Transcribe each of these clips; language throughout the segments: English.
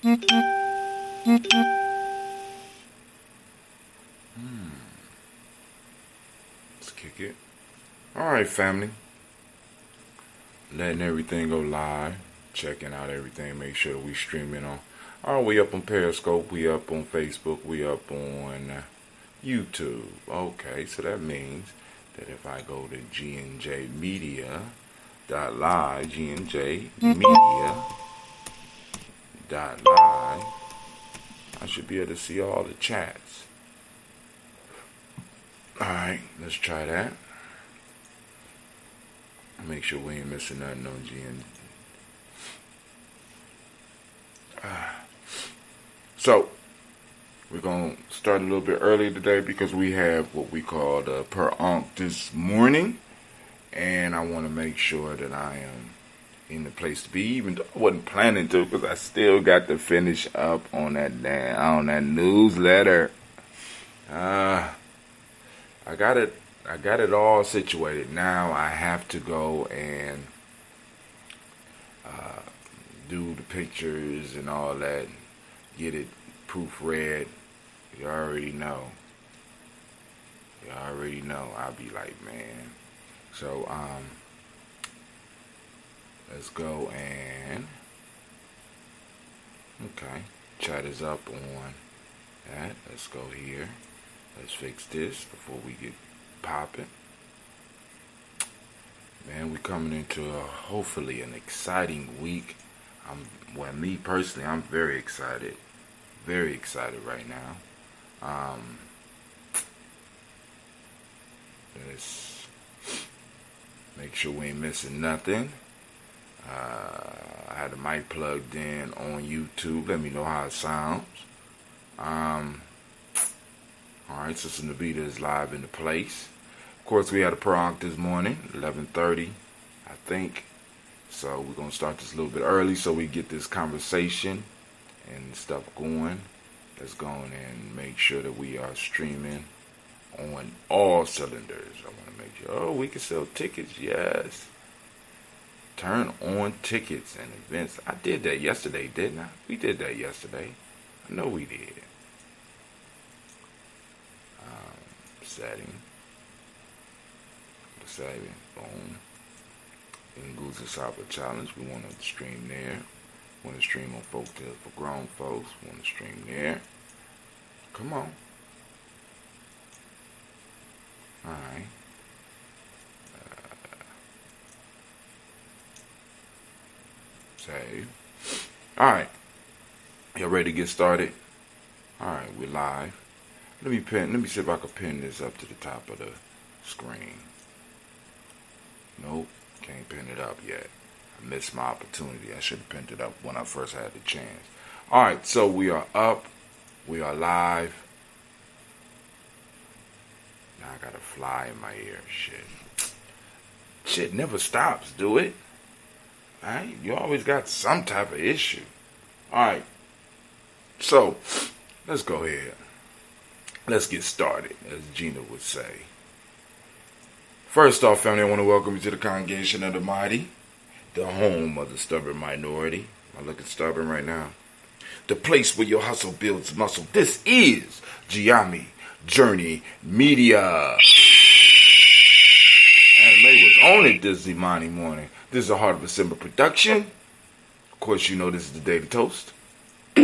Let's kick it. Alright, family. Letting everything go live. Checking out everything. Make sure that we streaming on. Oh, we up on Periscope. We up on Facebook. We up on YouTube. Okay, so that means that if I go to Gye-Nyame Media .live, Gye-Nyame Media .live, I should be able to see all the chats. Alright, let's try that. Make sure we ain't missing nothing on Gye-Nyame. So, we're going to start a little bit early today because we have what we call the per onk this morning. And I want to make sure that I am in the place to be, even though I wasn't planning to, because I still got to finish up on that newsletter. I got it all situated. Now I have to go and do the pictures and all that, get it proofread. You already know. I'll be like, man. So, let's go and, okay, chat is up on that. Let's go here. Let's fix this before we get popping. Man, we're coming into hopefully an exciting week. Me personally, I'm very excited right now. Let's make sure we ain't missing nothing. I had the mic plugged in on YouTube. Let me know how it sounds. Alright, Sister Navita is live in the place. Of course, we had a per onk this morning, 11:30, I think. So we're going to start this a little bit early so we get this conversation and stuff going. Let's go on and make sure that we are streaming on all cylinders. I want to make sure. Oh, we can sell tickets. Yes. Turn on tickets and events. I did that yesterday, didn't I? We did that yesterday. I know we did. Setting. Boom. In Goose Soccer Challenge, we want to stream there. Want to stream on Folk Tales for Grown Folks. Want to stream there. Come on. Alright. Save. Alright. Y'all ready to get started? Alright, we're live. Let me see if I can pin this up to the top of the screen. Nope, can't pin it up yet. I missed my opportunity. I should have pinned it up when I first had the chance. Alright, so we are up. We are live. Now I got a fly in my ear. Shit never stops, do it? Alright, you always got some type of issue. Alright, so let's go ahead. Let's get started, as Gina would say. First off, family, I want to welcome you to the Congregation of the Mighty, the home of the stubborn minority. Am I looking stubborn right now? The place where your hustle builds muscle. This is Gye-Nyame Journey Media. Anime was on it this Imani morning. This is a Heart of December production. Of course, you know this is the Daily Toast. We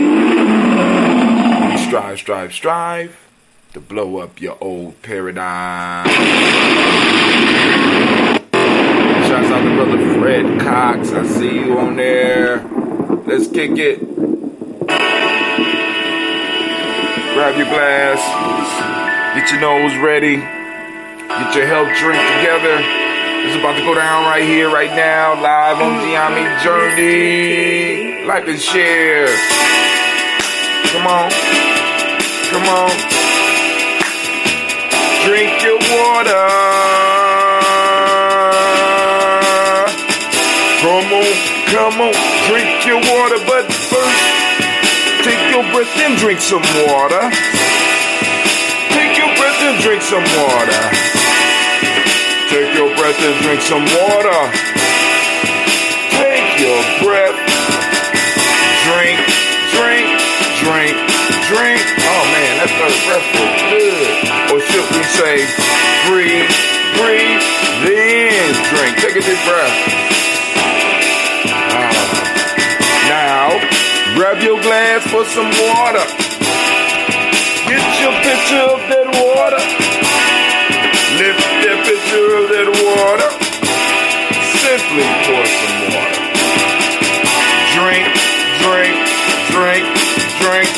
strive to blow up your old paradigm. Shouts out to brother Fred Cox. I see you on there. Let's kick it. Grab your glass. Get your nose ready. Get your health drink together. It's about to go down right here, right now. Live on Gye-Nyame Journey. Like and share. Come on. Drink your water. Come on, drink your water, but first, take your breath and drink some water. Take your breath and drink some water. Take your breath and drink some water. Take your breath, drink. breath feels good. Or should we say, breathe, breathe, then drink. Take a deep breath. Now, grab your glass for some water. Get your pitcher of that water. Lift that pitcher of that water. Simply pour some water. Drink, drink, drink, drink.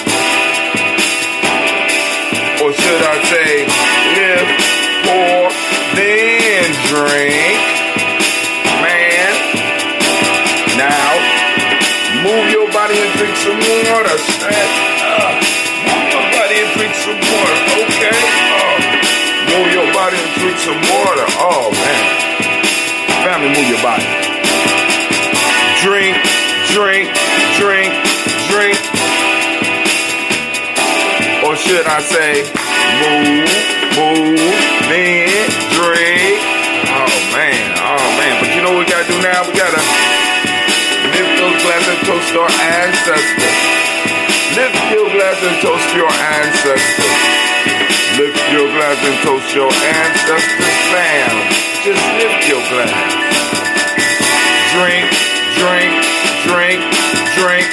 Or should I say, lift, pour, then drink. Man. Now, move your body and drink some water. Stand up. Move your body and drink some water. Okay? Move your body and drink some water. Oh, man. Family, move your body. Drink, drink, drink, drink. Or should I say, move, move, then drink. Oh, man. But you know what we got to do now? We got to lift those glasses and toast our ancestors. Lift your glass and toast your ancestors. Lift your glass and toast your ancestors, fam. Just lift your glass. Drink, drink, drink, drink.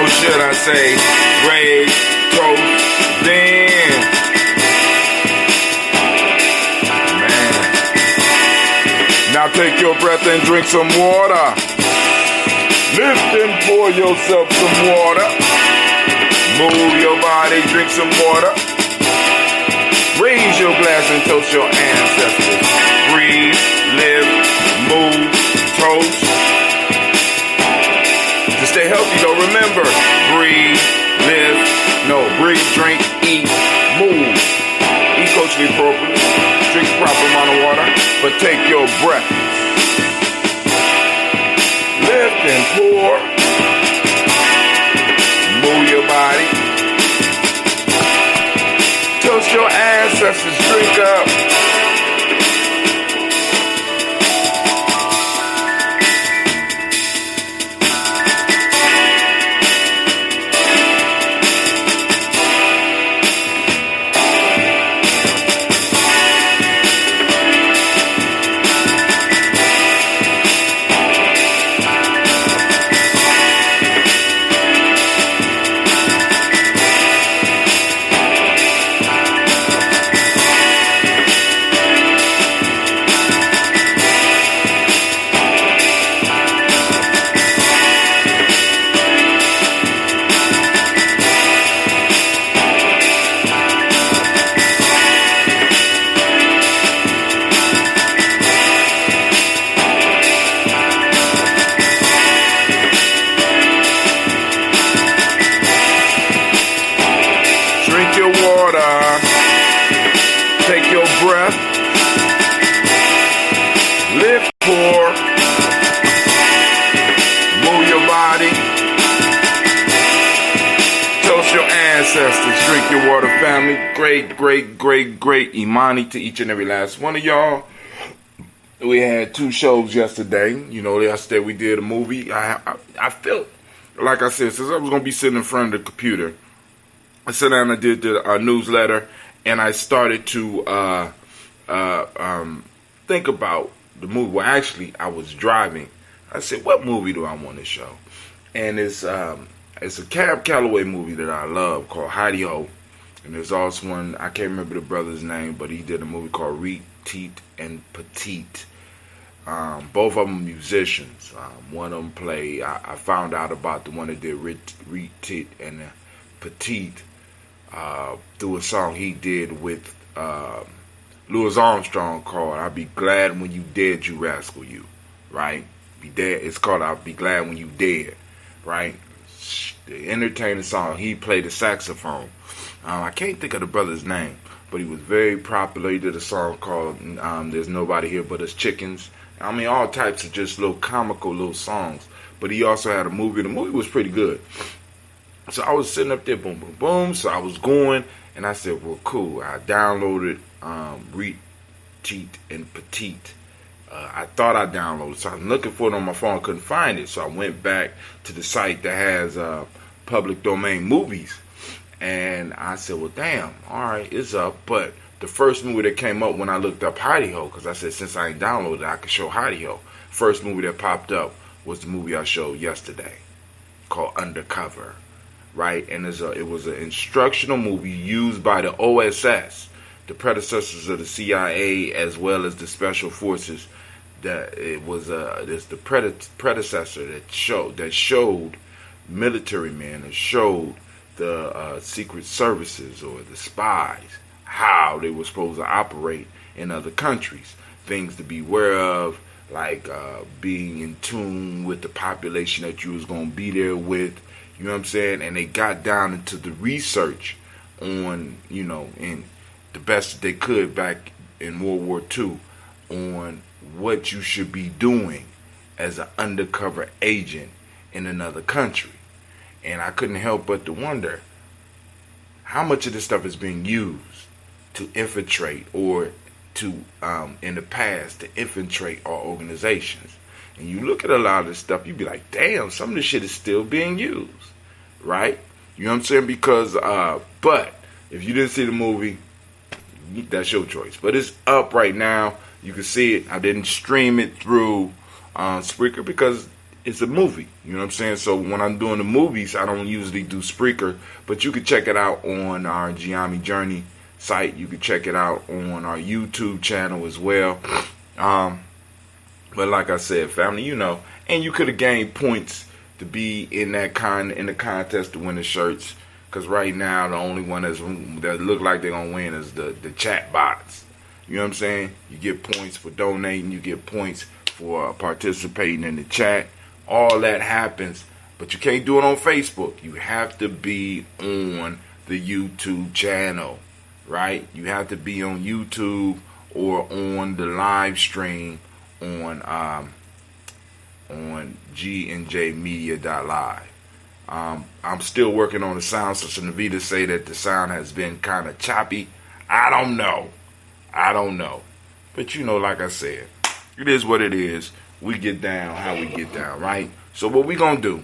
Or should I say, raise, toast, then. Man. Now take your breath and drink some water. Lift and pour yourself some water. Move your body, drink some water. Raise your glass and toast your ancestors. Breathe, live, move, toast. To stay healthy though, remember, breathe, breathe, drink, eat, move. Eat culturally appropriately. Drink the proper amount of water, but take your breath. Lift and pour. Move your body. Toast your ancestors. Drink up. Drink your water, family. Great Imani to each and every last one of y'all. We had 2 shows yesterday. You know, yesterday we did a movie. I felt, like I said, since I was going to be sitting in front of the computer, I sat down and did the newsletter, and I started to think about the movie. Well, actually, I was driving. I said, what movie do I want to show? And it's a Cab Calloway movie that I love called Heidi Ho. And there's also one, I can't remember the brother's name, but he did a movie called Reet, Teet, and Petite. Both of them musicians. One of them played, I found out about the one that did Reet, Teet, and Petite through a song he did with Louis Armstrong called I'll Be Glad When You Dead, You Rascal You. Right? Be dead. It's called I'll Be Glad When You Dead. Right? The entertaining song. He played the saxophone. I can't think of the brother's name, but he was very popular. He did a song called There's Nobody Here But Us Chickens. I mean, all types of just little comical little songs. But he also had a movie. The movie was pretty good. So I was sitting up there, boom, boom, boom. So I was going, and I said, well, cool. I downloaded Reet, Teet, and Petite. I thought I downloaded, so I was looking for it on my phone. I couldn't find it, so I went back to the site that has public domain movies. And I said, well, damn, all right, it's up. But the first movie that came up when I looked up Hidey Ho, because I said since I ain't downloaded it, I could show Hidey Ho. First movie that popped up was the movie I showed yesterday called Undercover, right? And it was an instructional movie used by the OSS, the predecessors of the CIA, as well as the Special Forces. That it was it's the predecessor that showed military men, and showed the secret services or the spies how they were supposed to operate in other countries, things to be aware of, like being in tune with the population that you was going to be there with, you know what I'm saying? And they got down into the research on, in the best that they could back in World War II on what you should be doing as an undercover agent in another country. And I couldn't help but to wonder how much of this stuff is being used to infiltrate, or to, in the past, to infiltrate our organizations. And you look at a lot of this stuff, you be like, damn, some of this shit is still being used, right? You know what I'm saying? Because, but if you didn't see the movie, that's your choice. But it's up right now. You can see it. I didn't stream it through Spreaker because it's a movie. You know what I'm saying? So when I'm doing the movies, I don't usually do Spreaker. But you can check it out on our Gye-Nyame Journey site. You can check it out on our YouTube channel as well. But like I said, family, and you could have gained points to be in the contest to win the shirts. Because right now, the only one that look like they're going to win is the chat bots. You know what I'm saying? You get points for donating. You get points for participating in the chat. All that happens. But you can't do it on Facebook. You have to be on the YouTube channel, right? You have to be on YouTube or on the live stream on GNJmedia.live. I'm still working on the sound, so Navita say that the sound has been kind of choppy. I don't know. But like I said, it is what it is. We get down how we get down, right? So what we going to do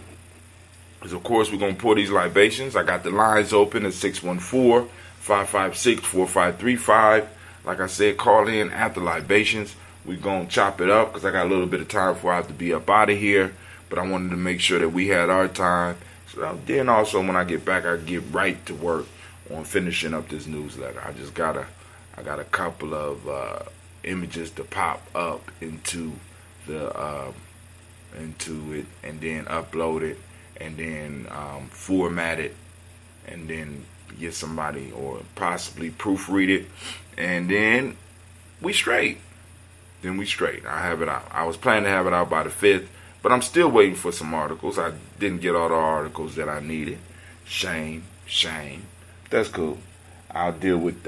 is, of course, we're going to pour these libations. I got the lines open at 614-556-4535. Like I said, call in after libations. We're going to chop it up because I got a little bit of time before I have to be up out of here. But I wanted to make sure that we had our time. So then also when I get back, I get right to work on finishing up this newsletter. I got a couple of images to pop up into it, and then upload it, and then format it, and then get somebody or possibly proofread it, and then we straight. I have it out. I was planning to have it out by the 5th, but I'm still waiting for some articles. I didn't get all the articles that I needed. Shame. That's cool. I'll deal with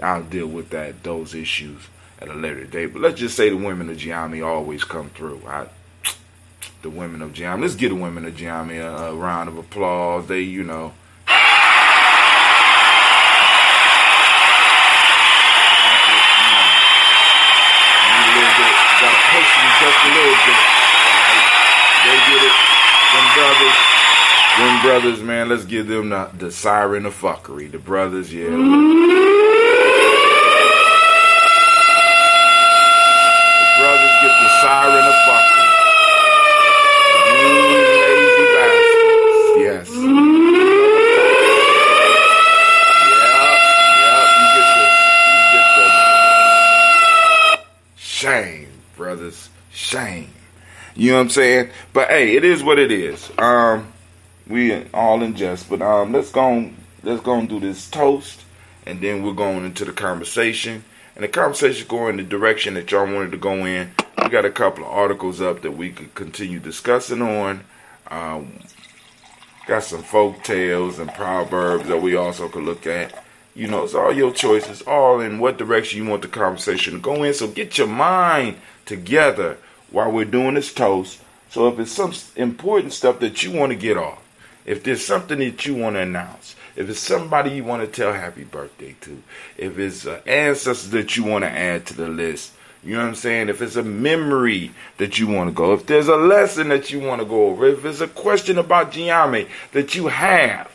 those issues at a later date. But let's just say the women of Gye-Nyame always come through. The women of Gye-Nyame. Let's give the women of Gye-Nyame a round of applause. They, Need a little bit. Gotta push them just a little bit. Right? They get it. Them brothers, man. Let's give them the siren of fuckery. The brothers, yeah. Get the siren of fuckery. You lazy bastards. Yes. You get the shame, brothers. Shame. You know what I'm saying? But hey, it is what it is. We all in jest, but let's go do this toast, and then we're going into the conversation. And the conversation going in the direction that y'all wanted to go in. We got a couple of articles up that we could continue discussing on. Got some folk tales and proverbs that we also could look at. It's all your choices, all in what direction you want the conversation to go in. So get your mind together while we're doing this toast. So if it's some important stuff that you want to get off, if there's something that you want to announce, if it's somebody you want to tell happy birthday to, if it's ancestors that you want to add to the list, you know what I'm saying? If it's a memory that you want to go, if there's a lesson that you want to go over, if it's a question about Gye-Nyame that you have,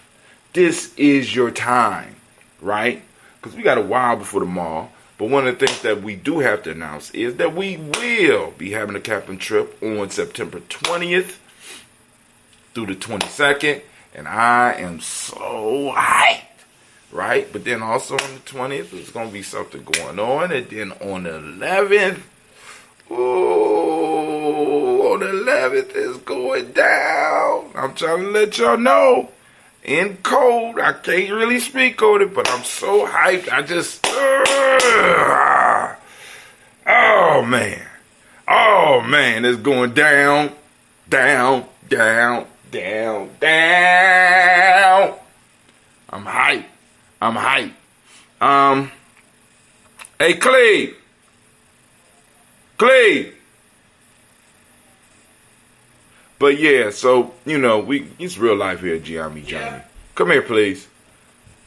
this is your time, right? Because we got a while before the mall. But one of the things that we do have to announce is that we will be having a camping trip on September 20th through the 22nd. And I am so hyped, right? But then also on the 20th, there's going to be something going on. And then on the 11th, on the 11th is going down. I'm trying to let y'all know. In code, I can't really speak on it, but I'm so hyped. I just, oh man, it's going down, down, down, down, down. I'm hyped. Hey, Cleve. But yeah, so, it's real life here at Gye-Nyame Journey. Come here, please.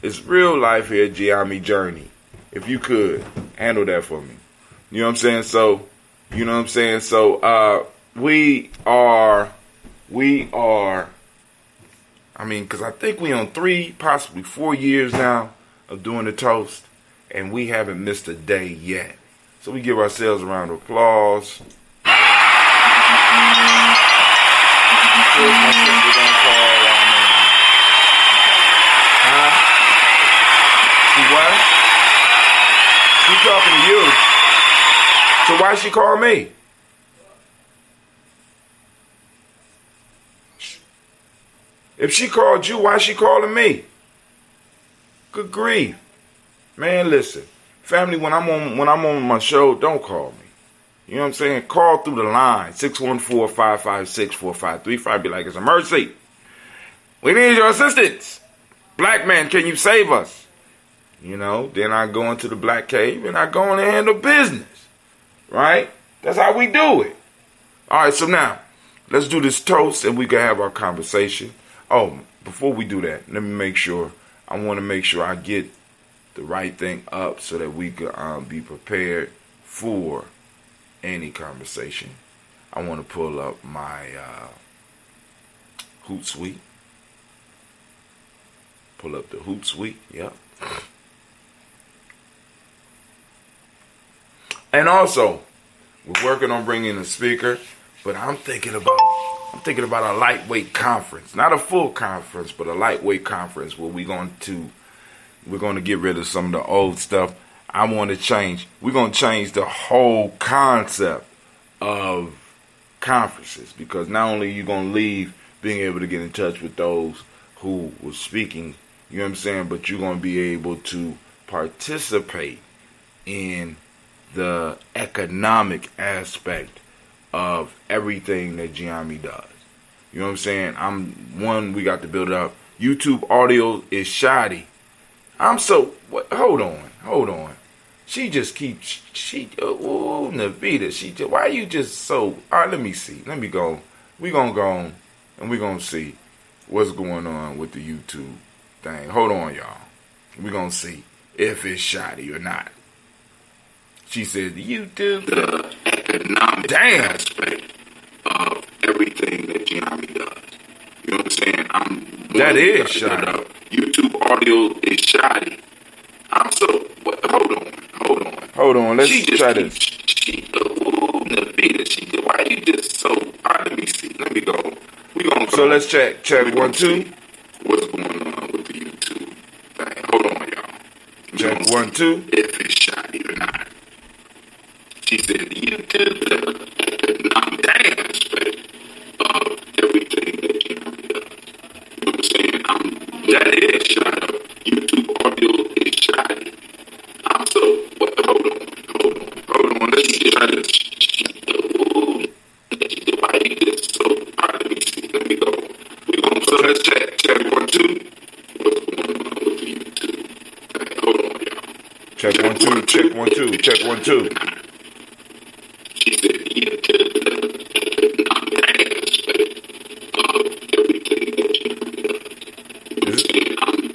It's real life here at Gye-Nyame Journey. If you could, handle that for me. You know what I'm saying? So, we are, because I think we on 3, possibly 4 years now of doing the toast, and we haven't missed a day yet. So we give ourselves a round of applause. My sister gonna call huh? She what? She talking to you. So why she call me? If she called you, why she calling me? Good grief. Man, listen. Family, when I'm on my show, don't call me. You know what I'm saying? Call through the line, 614-556-4535. Be like, it's a mercy. We need your assistance. Black man, can you save us? Then I go into the black cave and I go in and handle business. Right? That's how we do it. All right, so now, let's do this toast and we can have our conversation. Oh, before we do that, let me make sure. I want to make sure I get the right thing up so that we could be prepared for any conversation. I want to pull up my Hootsuite. Pull up the Hootsuite. Yep. And also, we're working on bringing a speaker, but I'm thinking about a lightweight conference, not a full conference, but a lightweight conference where we're going to get rid of some of the old stuff. I want to change. We're going to change the whole concept of conferences, because not only are you going to leave being able to get in touch with those who were speaking, you know what I'm saying, but you're going to be able to participate in the economic aspect of everything that Gye-Nyame does. You know what I'm saying? We got to build up. YouTube audio is shoddy. Hold on. She just keeps, Navita, why you just so, all right, let me see. Let me go. We're going to go on and we're going to see what's going on with the YouTube thing. Hold on, y'all. We're going to see if it's shoddy or not. She said, YouTube, the economic aspect of everything that Gye-Nyame does. You know what I'm saying? That is shoddy. YouTube audio is shoddy. Hold on. Let's try this. Why you just so? Let me see. Let me go. So let's check. Check 1, 2. What's going on with the YouTube thing? Hold on, y'all. Check 1, 2. If it's shoddy or not. She said YouTube, the economic aspect of everything that Gye-Nyame does. You know what I'm saying? That is shoddy. YouTube audio is shoddy. Hold on. Let's try this. Why you just so? Let me see. Let me go. So let's check 1, 2. What's going on with the YouTube? Hold on, y'all. Check 1, 2. Check 1, 2. Check 1, 2. She said YouTube, the economic aspect of everything that Gye-Nyame does.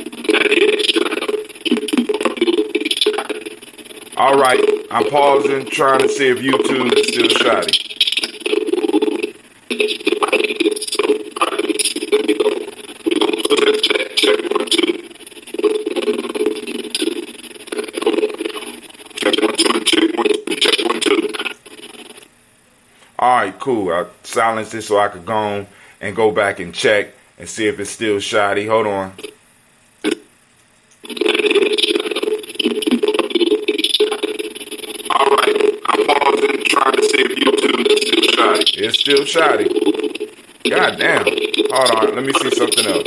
That is shoddy. YouTube audio is shoddy. All right, I'm pausing, trying to see if YouTube is still shoddy. Check 1, 2. Alright, cool. I silenced it so I could go on and go back and check and see if it's still shoddy. Hold on. Alright, I'm pausing, trying to see if YouTube is still shoddy. It's still shoddy. God damn. Hold on, let me see something else.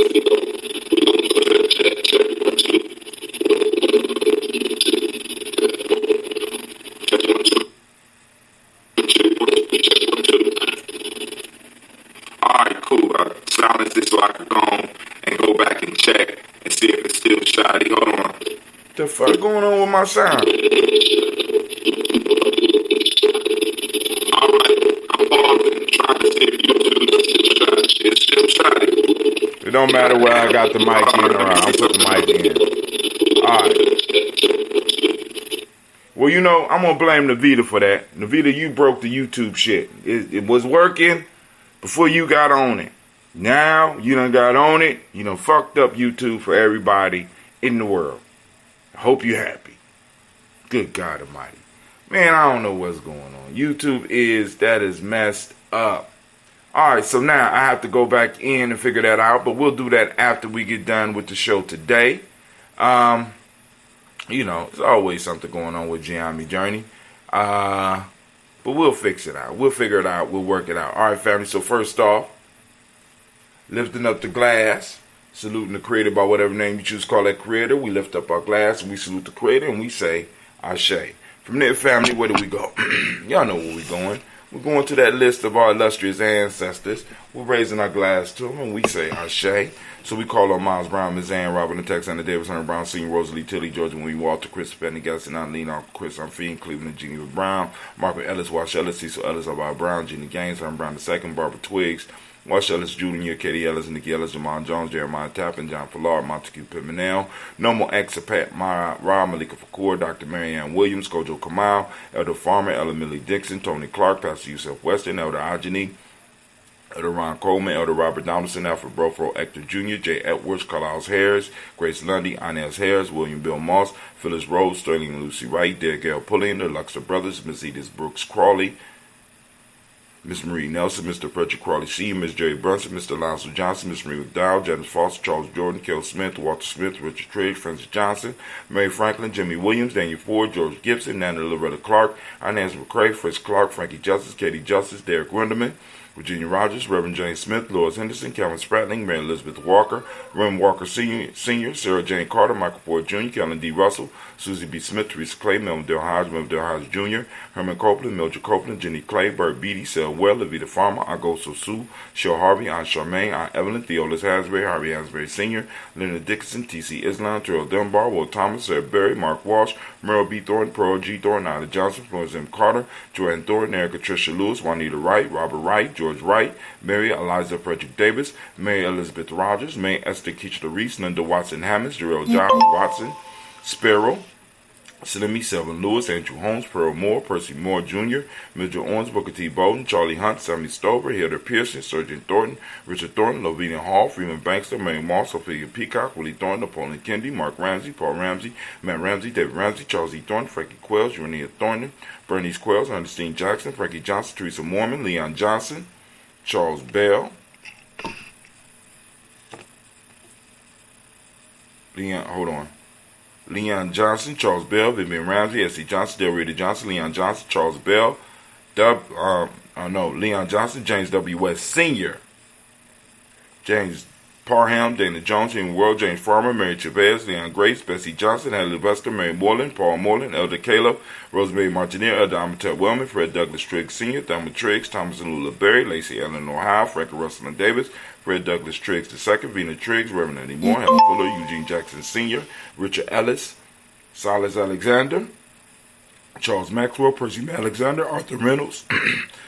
Alright, cool. I silenced it so I could go on and go back and check and see if it's still shoddy. Hold on. The fuck going on with my sound? It don't matter where I got the mic in or out. I'm putting the mic in. Alright. Well, you know, I'm going to blame Navita for that. Navita, you broke the YouTube shit. It was working before you got on it. Now, you done got on it. You done fucked up YouTube for everybody in the world. I hope you're happy. Good God Almighty. Man, I don't know what's going on. YouTube that is messed up. Alright, so now I have to go back in and figure that out, but we'll do that after we get done with the show today. You know, there's always something going on with Gye-Nyame Journey. But we'll fix it out. We'll figure it out. We'll work it out. Alright, family, so first off, lifting up the glass, saluting the creator by whatever name you choose to call that creator. We lift up our glass and we salute the creator and we say, Ashe. From there, family, where do we go? Y'all know where we're going. We're going to that list of our illustrious ancestors. We're raising our glass to them, and we say Ashe. So we call on Miles Brown, Ms. Ann, Robert, and Texas, Hunter Davis, Hunter Brown, Senior, Rosalie, Tilly, Georgia, William, Walter, Chris, Benny, Gaston, Eileen, Uncle Chris, Fiend, Cleveland, Geneva Brown, Margaret Ellis, Wash Ellis, Cecil Ellis, Alvaro Brown, Jeannie Gaines, Hunter Brown II, Barbara Twigs, Wash Ellis Jr., Katie Ellis, Nikki Ellis, Jamal Jones, Jeremiah Tappan, John Fallard, Montague Pimenel, Nomo Exapat, Mara Ra, Malika Fakour, Dr. Marianne Williams, Kojo Kamal, Elder Farmer, Ella Millie Dixon, Tony Clark, Pastor Yusuf Weston, Elder Ajani, Elder Ron Coleman, Elder Robert Donaldson, Alfred Brofro, Hector Jr., Jay Edwards, Carlisle Harris, Grace Lundy, Inez Harris, William Bill Moss, Phyllis Rose, Sterling and Lucy Wright, Derek L. Pullian, the Luxor Brothers, Miss Edith Brooks Crawley, Miss Marie Nelson, Mr. Frederick Crawley Sr., Miss Jerry Brunson, Mr. Lonzo Johnson, Miss Marie McDowell, Janice Foster, Charles Jordan, Kel Smith, Walter Smith, Richard Triggs, Francis Johnson, Mary Franklin, Jimmy Williams, Daniel Ford, George Gibson, Nana Loretta Clark, Inez McCrae, Fritz Clark, Frankie Justice, Katie Justice, Derek Winderman, Virginia Rogers, Reverend James Smith, Lois Henderson, Calvin Spratling, Mary Elizabeth Walker, Ren Walker Sr., Sarah Jane Carter, Michael Ford Jr., Kellen D. Russell, Susie B. Smith, Teresa Clay, Melvin Del Hodge, Jr., Herman Copeland, Mildred Copeland, Jenny Clay, Bert Beatty, Sel Well, Levita Farmer, Agosto Sue, Shel Harvey, Aunt Charmaine, Aunt Evelyn, Theolis Hasbury, Harvey Hasbury Sr., Leonard Dickinson, T.C. Islam, Terrell Dunbar, Will Thomas, Sarah Berry, Mark Walsh, Merle B. Thornton, Pearl G. Thornton, Ida Johnson, Florence M. Carter, Joanne Thornton, Erica Tricia Lewis, Juanita Wright, Robert Wright, George Wright, Mary Eliza Frederick Davis, Mary Elizabeth Rogers, May Esther Keachler Reese, Linda Watson Hammonds, Jarrell Giles Watson, Sparrow, Salimi Selvin Lewis, Andrew Holmes, Pearl Moore, Percy Moore Jr., Mildred Owens, Booker T. Bowden, Charlie Hunt, Sammy Stover, Hilda Pearson, Surgeon Thornton, Richard Thornton, Lavinia Hall, Freeman Bankster, Mary Moss, Sophia Peacock, Willie Thornton, Napoleon Kennedy, Mark Ramsey, Paul Ramsey, Matt Ramsey, David Ramsey, Charles E. Thornton, Frankie Quells, Urania Thornton, Bernice Quells, Ernestine Jackson, Frankie Johnson, Teresa Mormon, Leon Johnson, Charles Bell, Leon Johnson, Charles Bell, Vivian Ramsey, S.C. Johnson, Del Rita Johnson, Leon Johnson, Charles Bell, Leon Johnson, James W. West Sr., James Parham, Dana Jones, Human World, James Farmer, Mary Chavez, Leon Grace, Bessie Johnson, Hadley Buster, Mary Moreland, Paul Moreland, Elder Caleb, Rosemary Martineer, Elder Amateur Wellman, Fred Douglas Triggs Sr., Thelma Triggs, Thomas and Lula Berry, Lacey Eleanor Howe, Frank Russell and Davis, Fred Douglas Triggs II, Vina Triggs, Reverend Eddie Moore, Helen Fuller, Eugene Jackson Sr., Richard Ellis, Silas Alexander, Charles Maxwell, Percy Alexander, Arthur Reynolds,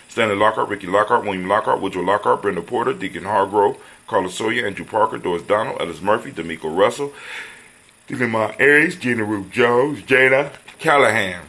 Stanley Lockhart, Ricky Lockhart, William Lockhart, Woodrow Lockhart, Brenda Porter, Deacon Hargrove, Carla Sawyer, Andrew Parker, Doris Donald, Ellis Murphy, D'Amico Russell, Dylan Ma Aries, Gina Ruth Jones, Jada Callahan,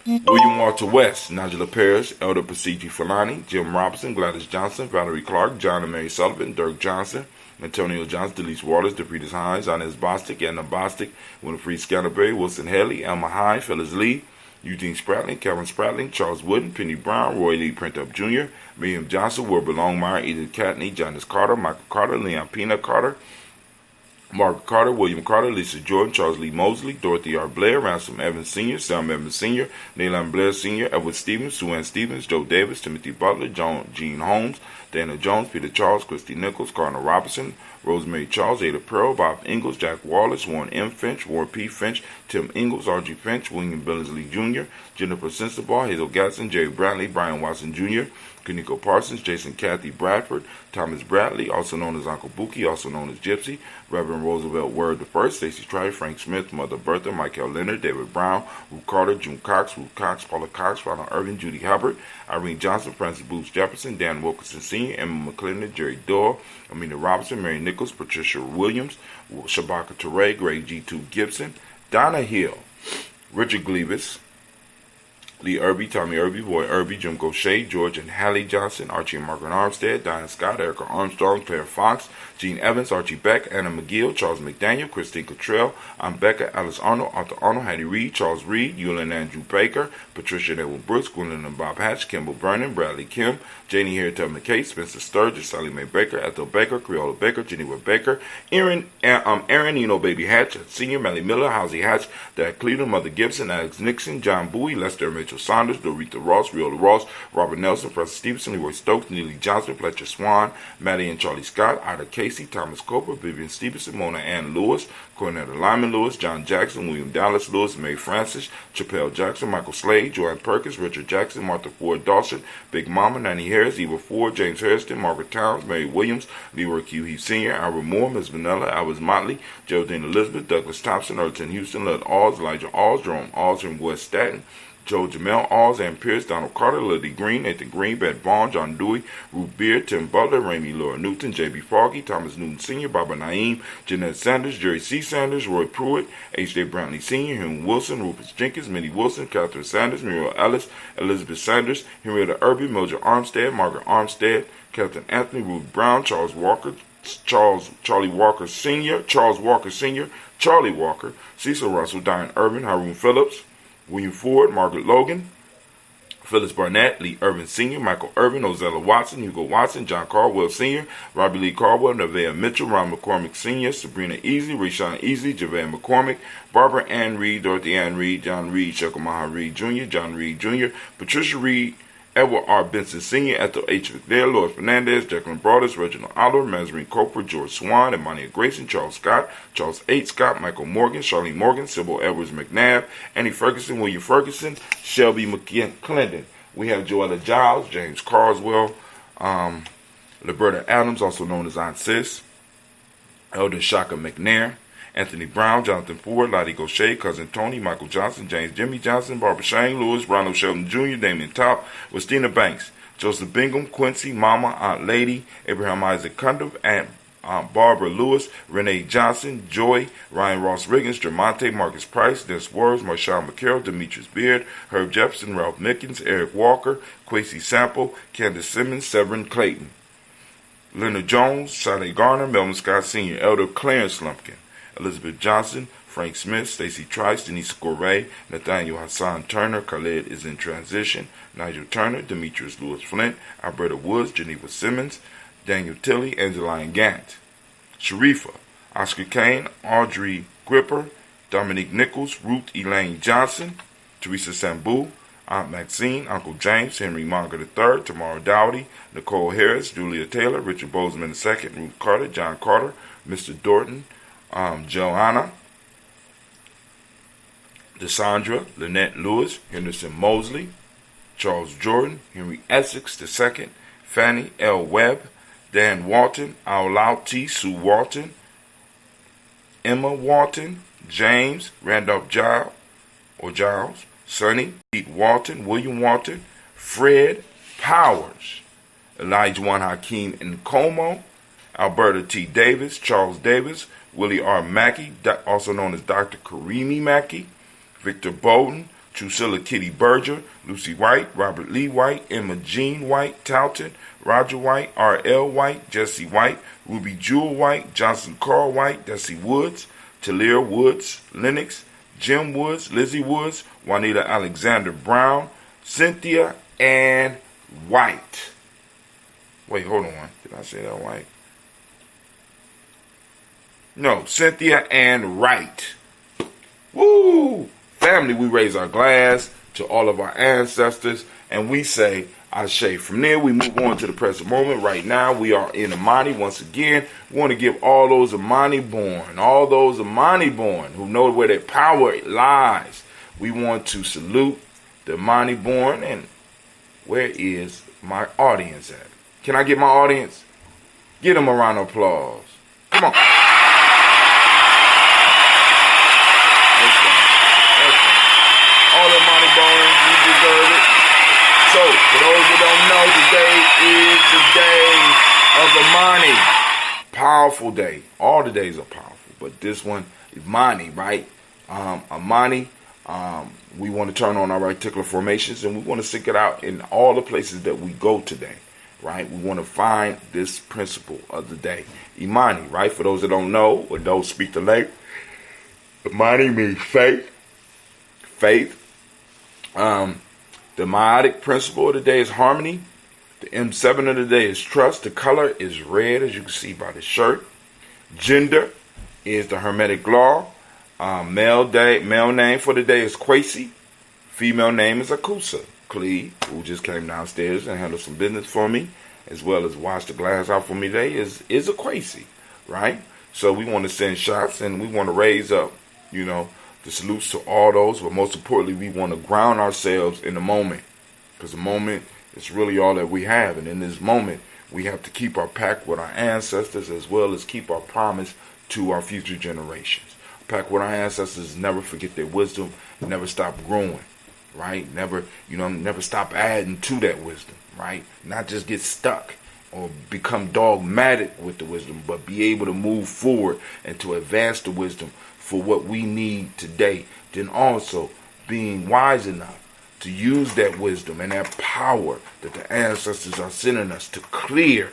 William Walter West, Nigella Parrish, Elder Pasigi Filani, Jim Robinson, Gladys Johnson, Valerie Clark, John and Mary Sullivan, Dirk Johnson, Antonio Johnson, Delise Waters, DeFritas Hines, Inez Bostic, Anna Bostic, Winifred Scantleberry, Wilson Haley, Elma High, Phyllis Lee, Eugene Spratling, Kevin Spratling, Charles Wooden, Penny Brown, Roy Lee Printup Jr., William Johnson, Wilbur Longmire, Edith Catney, Jonas Carter, Michael Carter, Leon Pena Carter, Margaret Carter, William Carter, Lisa Jordan, Charles Lee Mosley, Dorothy R. Blair, Ransom Evans Sr., Sam Evans Sr., Nayland Blair Sr., Edward Stevens, Sue Ann Stevens, Joe Davis, Timothy Butler, Gene Holmes, Dana Jones, Peter Charles, Christy Nichols, Cardinal Robinson, Rosemary Charles, Ada Pearl, Bob Ingalls, Jack Wallace, Warren M. Finch, Warren P. Finch, Tim Ingalls, R.G. Finch, William Billingsley Jr., Jennifer Sensabaugh, Hazel Gatson, Jerry Brantley, Brian Watson Jr., Kaniko Parsons, Jason Kathy Bradford, Thomas Bradley, also known as Uncle Buki, also known as Gypsy, Reverend Roosevelt Word I, Stacey Tribe, Frank Smith, Mother Bertha, Michael Leonard, David Brown, Ruth Carter, June Cox, Ruth Cox, Paula Cox, Ronald Irving, Judy Hubbard, Irene Johnson, Francis Booth Jefferson, Dan Wilkinson Sr., Emma McClendon, Jerry Doyle, Amina Robinson, Mary Nichols, Patricia Williams, Shabaka Teray, Greg G2 Gibson, Donna Hill, Richard Gleavis, Lee Irby, Tommy Irby, Roy Irby, Jim Gaucher, George and Hallie Johnson, Archie and Margaret Armstead, Diane Scott, Erica Armstrong, Claire Fox, Gene Evans, Archie Beck, Anna McGill, Charles McDaniel, Christine Cottrell, Becca, Alice Arnold, Arthur Arnold, Hattie Reed, Charles Reed, Eulin Andrew Baker, Patricia Edward Brooks, Gwendolyn and Bob Hatch, Kimball Vernon, Bradley Kim, Janie Harriet McKay, Spencer Sturgis, Sally Mae Baker, Ethel Baker, Creola Baker, Geneva Baker, Aaron Baby Hatch, Senior, Melly Miller, Housie Hatch, Dad Cleveland, Mother Gibson, Alex Nixon, John Bowie, Lester Mitchell Saunders, Dorita Ross, Riola Ross, Robert Nelson, Preston Stevenson, Leroy Stokes, Neely Johnson, Fletcher Swan, Maddie and Charlie Scott, Ida Casey, Thomas Cooper, Vivian Stevenson, Mona Ann Lewis, Cornetta Lyman Lewis, John Jackson, William Dallas Lewis, Mae Francis, Chappelle Jackson, Michael Slade, Joanne Perkins, Richard Jackson, Martha Ford Dawson, Big Mama, Nanny Harris, Eva Ford, James Hairston, Margaret Towns, Mary Williams, Leroy Q. Heath Sr., Ira Moore, Ms. Vanilla, Albert Motley, Geraldine Elizabeth, Douglas Thompson, Erton Houston, Lud Alls, Elijah Alls, Jerome Alls from West Staten, Joe Jamel Alls, Ann Pierce, Donald Carter, Lily Green, Nathan Green, Beth Vaughn, John Dewey, Ruth Beard, Tim Butler, Ramey Laura Newton, J.B. Foggy, Thomas Newton Sr., Baba Naeem, Jeanette Sanders, Jerry C. Sanders, Roy Pruitt, H.J. Brantley Sr., Henry Wilson, Rufus Jenkins, Minnie Wilson, Catherine Sanders, Muriel Ellis, Elizabeth Sanders, Henrietta Irby, Mildred Armstead, Margaret Armstead, Captain Anthony, Ruth Brown, Charlie Walker Sr., Charlie Walker, Cecil Russell, Diane Urban, Haroon Phillips, William Ford, Margaret Logan, Phyllis Barnett, Lee Irvin Sr., Michael Irvin, Ozella Watson, Hugo Watson, John Caldwell Sr., Robbie Lee Caldwell, Nevaeh Mitchell, Ron McCormick Sr., Sabrina Easley, Rashawn Easley, Javon McCormick, Barbara Ann Reed, Dorothy Ann Reed, John Reed, Shekamaha Reed Jr., John Reed Jr., Patricia Reed, Edward R. Benson Sr., Ethel H. McDale, Lois Fernandez, Jacqueline Broadus, Reginald Oliver, Mazarine Cooper, George Swan, Imani Grayson, Charles Scott, Charles H. Scott, Michael Morgan, Charlene Morgan, Sybil Edwards McNabb, Annie Ferguson, William Ferguson, Shelby McClendon. We have Joella Giles, James Carswell, Liberta Adams, also known as Aunt Sis, Elder Shaka McNair, Anthony Brown, Jonathan Ford, Lottie Gaucher, Cousin Tony, Michael Johnson, James Jimmy Johnson, Barbara Shane Lewis, Ronald Shelton Jr., Damien Top, Westina Banks, Joseph Bingham, Quincy, Mama, Aunt Lady, Abraham Isaac Cundiff, Aunt Barbara Lewis, Renee Johnson, Joy, Ryan Ross Riggins, Jermonte, Marcus Price, Des Words, Marshawn McCarroll, Demetrius Beard, Herb Jefferson, Ralph Mickens, Eric Walker, Quasi Sample, Candace Simmons, Severin Clayton, Leonard Jones, Sade Garner, Melvin Scott Sr., Elder Clarence Lumpkin, Elizabeth Johnson, Frank Smith, Stacey Trice, Denise Correa, Nathaniel Hassan Turner, Khaled is in transition, Nigel Turner, Demetrius Lewis Flint, Alberta Woods, Geneva Simmons, Daniel Tilley, Angeline Gant, Sharifa, Oscar Kane, Audrey Gripper, Dominique Nichols, Ruth Elaine Johnson, Teresa Sambu, Aunt Maxine, Uncle James, Henry Monger III, Tamara Dowdy, Nicole Harris, Julia Taylor, Richard Bozeman II, Ruth Carter, John Carter, Mr. Dorton, Joanna, Desandra, Lynette Lewis, Henderson Mosley, Charles Jordan, Henry Essex II, Fannie L. Webb, Dan Walton, Aulau T. Sue Walton, Emma Walton, James, Randolph Giles, Sonny, Pete Walton, William Walton, Fred Powers, Elijah Juan Hakeem Nkomo, Alberta T. Davis, Charles Davis, Willie R. Mackey, also known as Dr. Karimi Mackey, Victor Bowden, Drusilla Kitty Berger, Lucy White, Robert Lee White, Emma Jean White, Towton, Roger White, R.L. White, Jesse White, Ruby Jewel White, Johnson Carl White, Desi Woods, Talia Woods, Lennox, Jim Woods, Lizzie Woods, Juanita Alexander Brown, Cynthia Ann White. Wait, hold on. Did I say that White? No, Cynthia Ann Wright. Woo! Family, we raise our glass to all of our ancestors and we say Ashe. From there, we move on to the present moment. Right now, we are in Imani. Once again, we want to give all those Imani born who know where their power lies. We want to salute the Imani born. And where is my audience at? Can I get my audience? Give them a round of applause. Come on. All the Imani born, you deserve it. So, for those who don't know, today is the day of Imani. Powerful day. All the days are powerful, but this one, Imani, right? Imani, we want to turn on our reticular formations, and we want to seek it out in all the places that we go today, right? We want to find this principle of the day. Imani, right? For those that don't know or don't speak the language, Imani means faith. Faith. The meiotic principle of the day is harmony. The M7 of the day is trust. The color is red, as you can see by the shirt. Gender is the Hermetic law. Male name for the day is Kwesi. Female name is Akusa. Cleve, who just came downstairs and handled some business for me, as well as washed the glass out for me today, is a Kwesi, right? So we want to send shots and we want to raise up, the salutes to all those, but most importantly, we want to ground ourselves in the moment, because the moment is really all that we have, and in this moment, we have to keep our pact with our ancestors as well as keep our promise to our future generations. Pact with our ancestors, never forget their wisdom, never stop growing, right? Never stop adding to that wisdom, right? Not just get stuck or become dogmatic with the wisdom, but be able to move forward and to advance the wisdom for what we need today. Then also being wise enough to use that wisdom and that power that the ancestors are sending us to clear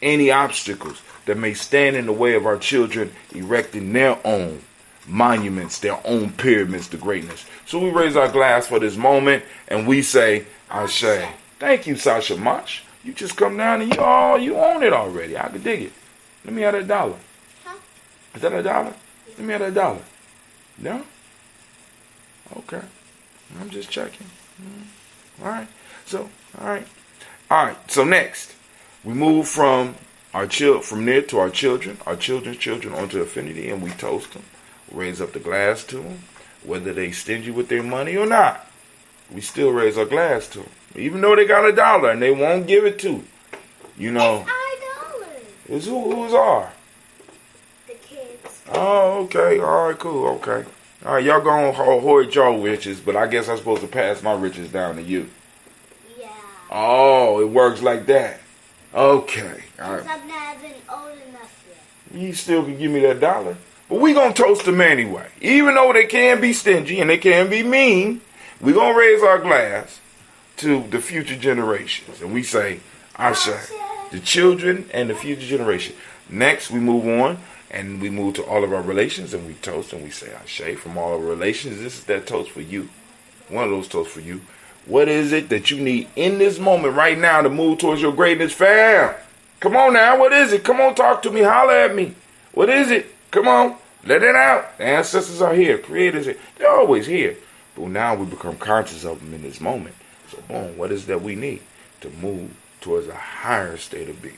any obstacles that may stand in the way of our children erecting their own monuments, their own pyramids to greatness. So we raise our glass for this moment and we say, Ashe. Thank you, Sasha Mach. You just come down and you own it already. I can dig it. Let me have that dollar. Huh? Is that a dollar? Let me have that dollar. No? Okay. I'm just checking. All right. So next, we move from there to our children's children onto affinity, and we toast them. Raise up the glass to them, whether they stingy with their money or not. We still raise our glass to them, even though they got a dollar and they won't give it to. It's our dollar. It's who's our? Oh, okay. All right, cool. Okay. All right, y'all gonna hoard your riches, but I guess I'm supposed to pass my riches down to you. Yeah. Oh, it works like that. Okay. All right. I'm not even old enough yet. You still can give me that dollar. But we gonna toast them anyway. Even though they can be stingy and they can be mean, we gonna raise our glass to the future generations. And we say, Ashe, the children and the future generation. Next, we move on. And we move to all of our relations and we toast and we say Ashe from all of our relations. This is that toast for you. One of those toasts for you. What is it that you need in this moment right now to move towards your greatness, fam? Come on now. What is it? Come on, talk to me. Holler at me. What is it? Come on. Let it out. The ancestors are here. Creators are here. They're always here. But now we become conscious of them in this moment. So boom, what is it that we need to move towards a higher state of being?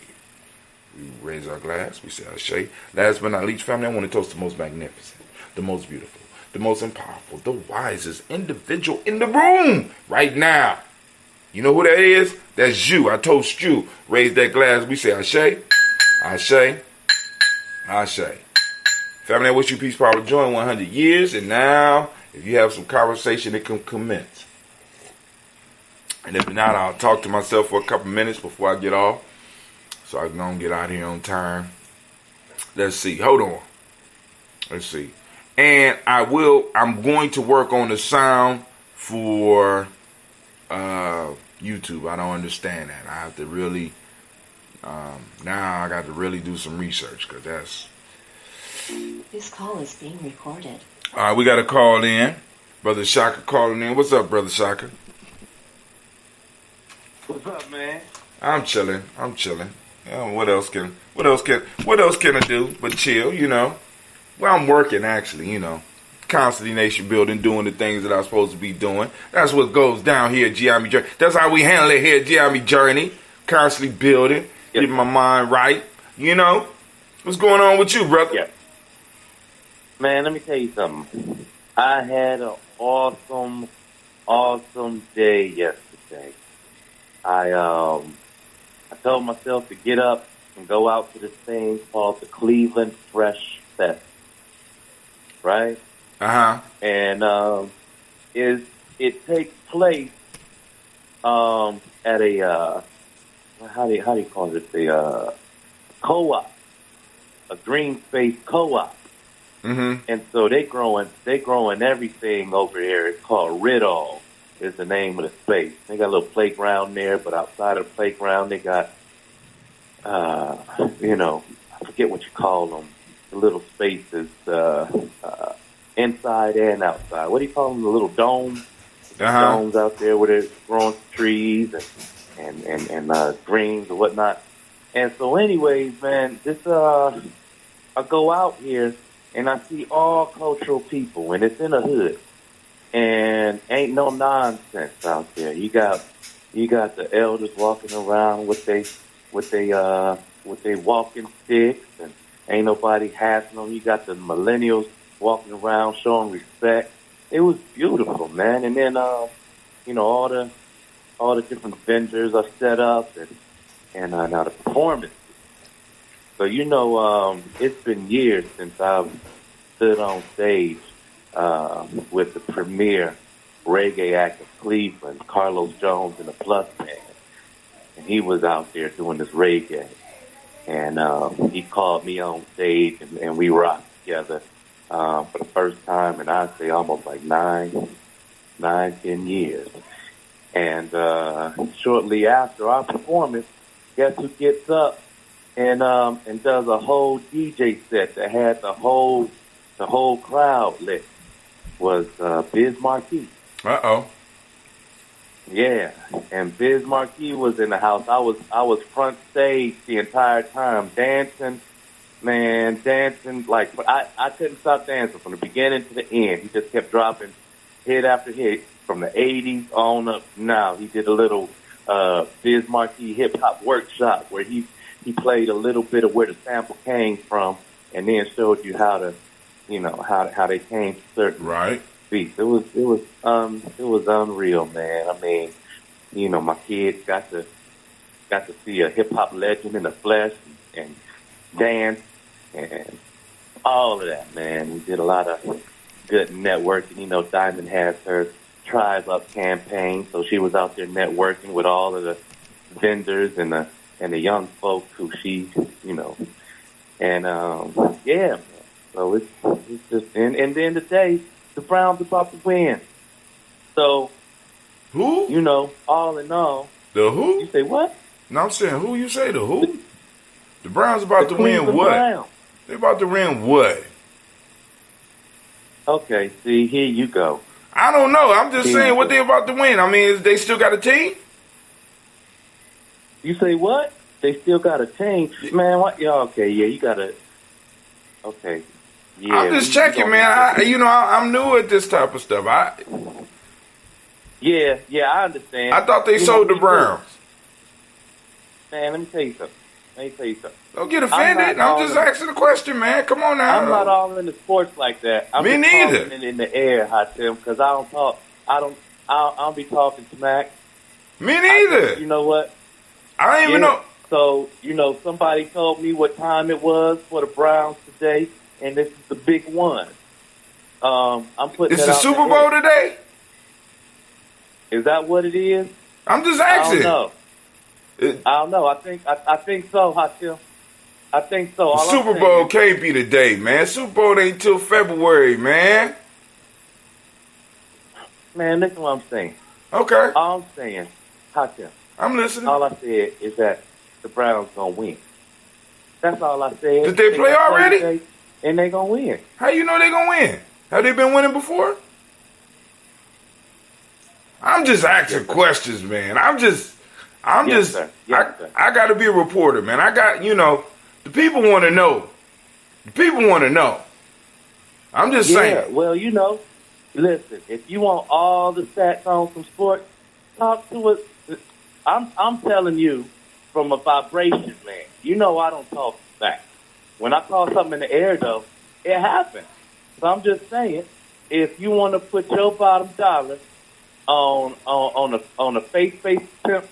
We raise our glass, we say Ashe. Last but not least, family, I want to toast the most magnificent, the most beautiful, the most powerful, the wisest individual in the room right now. You know who that is? That's you. I toast you. Raise that glass, we say Ashe, Ashe, Ashe. Family, I wish you peace, power, joy in 100 years. And now, if you have some conversation, it can commence. And if not, I'll talk to myself for a couple minutes before I get off. So I can get out here on time. Let's see. Hold on. Let's see. And I'm going to work on the sound for YouTube. I don't understand that. I have to really, now I got to really do some research because that's. This call is being recorded. All right, we got a call in. Brother Shaka calling in. What's up, Brother Shaka? What's up, man? I'm chilling. Yeah, what else can I do but chill, you know? Well, I'm working actually, you know. Constantly nation building, doing the things that I'm supposed to be doing. That's what goes down here at Gye-Nyame Journey. That's how we handle it here at Gye-Nyame Journey. Constantly building, getting my mind right, you know? What's going on with you, brother? Yeah. Man, let me tell you something. I had an awesome day yesterday. I told myself to get up and go out to this thing called the Cleveland Fresh Fest, right? And it takes place at a how do you call it, the co-op, a green space co-op. And so they growing everything over here. It's called Riddle is the name of the space. They got a little playground there, but outside of the playground they got I forget what you call them, the little spaces inside and outside. What do you call them? The little domes? Domes out there where they're growing trees and greens and whatnot. And so anyways, man, this I go out here and I see all cultural people, and it's in a hood, and ain't no nonsense out there. You got the elders walking around with they walking sticks, and ain't nobody hassling them. You got the millennials walking around showing respect. It was beautiful, man. And then all the different vendors are set up, and now the performance. So, it's been years since I've stood on stage with the premier reggae act of Cleveland, Carlos Jones and the Plus Band. And he was out there doing this reggae. And he called me on stage, and we rocked together for the first time in, I'd say, almost like 10 years. And shortly after our performance, guess who gets up and does a whole DJ set that had the whole crowd lit? Was Biz Markie. Yeah, and Biz Markie was in the house. I was front stage the entire time, dancing like I couldn't stop dancing from the beginning to the end. He just kept dropping hit after hit from the 80s on up. Now he did a little Biz Markie hip hop workshop where he played a little bit of where the sample came from, and then showed you how to, how they came to certain beats. It was unreal, man. I mean, my kids got to see a hip hop legend in the flesh and dance and all of that, man. We did a lot of good networking. Diamond has her Tribe Up campaign, so she was out there networking with all of the vendors and the young folks who she, and yeah, man. So it's just and then today the Browns about to win. So who? All in all, the who? You say what? No, I'm saying who you say the who? The Browns about to win what? Browns. They about to win what? Okay, see, here you go. I don't know. I'm just saying what they about to win. I mean, they still got a team? You say what? They still got a team? Man, what? Yeah, okay, yeah, you got to... Okay. Yeah, I'm just checking, man. I'm new at this type of stuff. Yeah, I understand. I thought they sold the Browns. Man, let me tell you something. Don't get offended. I'm just asking a question, man. Come on now. I'm not all into sports like that. I'm Me just neither. talking in the air, Hatim, because I don't talk. I'll be talking smack. Me neither. You know what? I don't even know. So, somebody told me what time it was for the Browns today, and this is the big one. I'm putting It's it the out Super Bowl today? Is that what it is? I'm just asking. I don't know. I think so, Hatim. I think so. The Super Bowl can't be today, man. Super Bowl ain't till February, man. Man, listen to what I'm saying. Okay. All I'm saying, Hatim. I'm listening. All I said is that the Browns gonna win. That's all I said. Did they play already? And they gonna win. How you know they gonna win? Have they been winning before? I'm just asking questions, man. I'm just, sir. Yes, sir. I got to be a reporter, man. I got, the people want to know. The people want to know. I'm just saying. Well, listen, if you want all the stats on some sports, talk to us. I'm telling you from a vibration, man. I don't talk back. When I call something in the air, though, it happens. So I'm just saying, if you want to put your bottom dollar on a face-based pimp,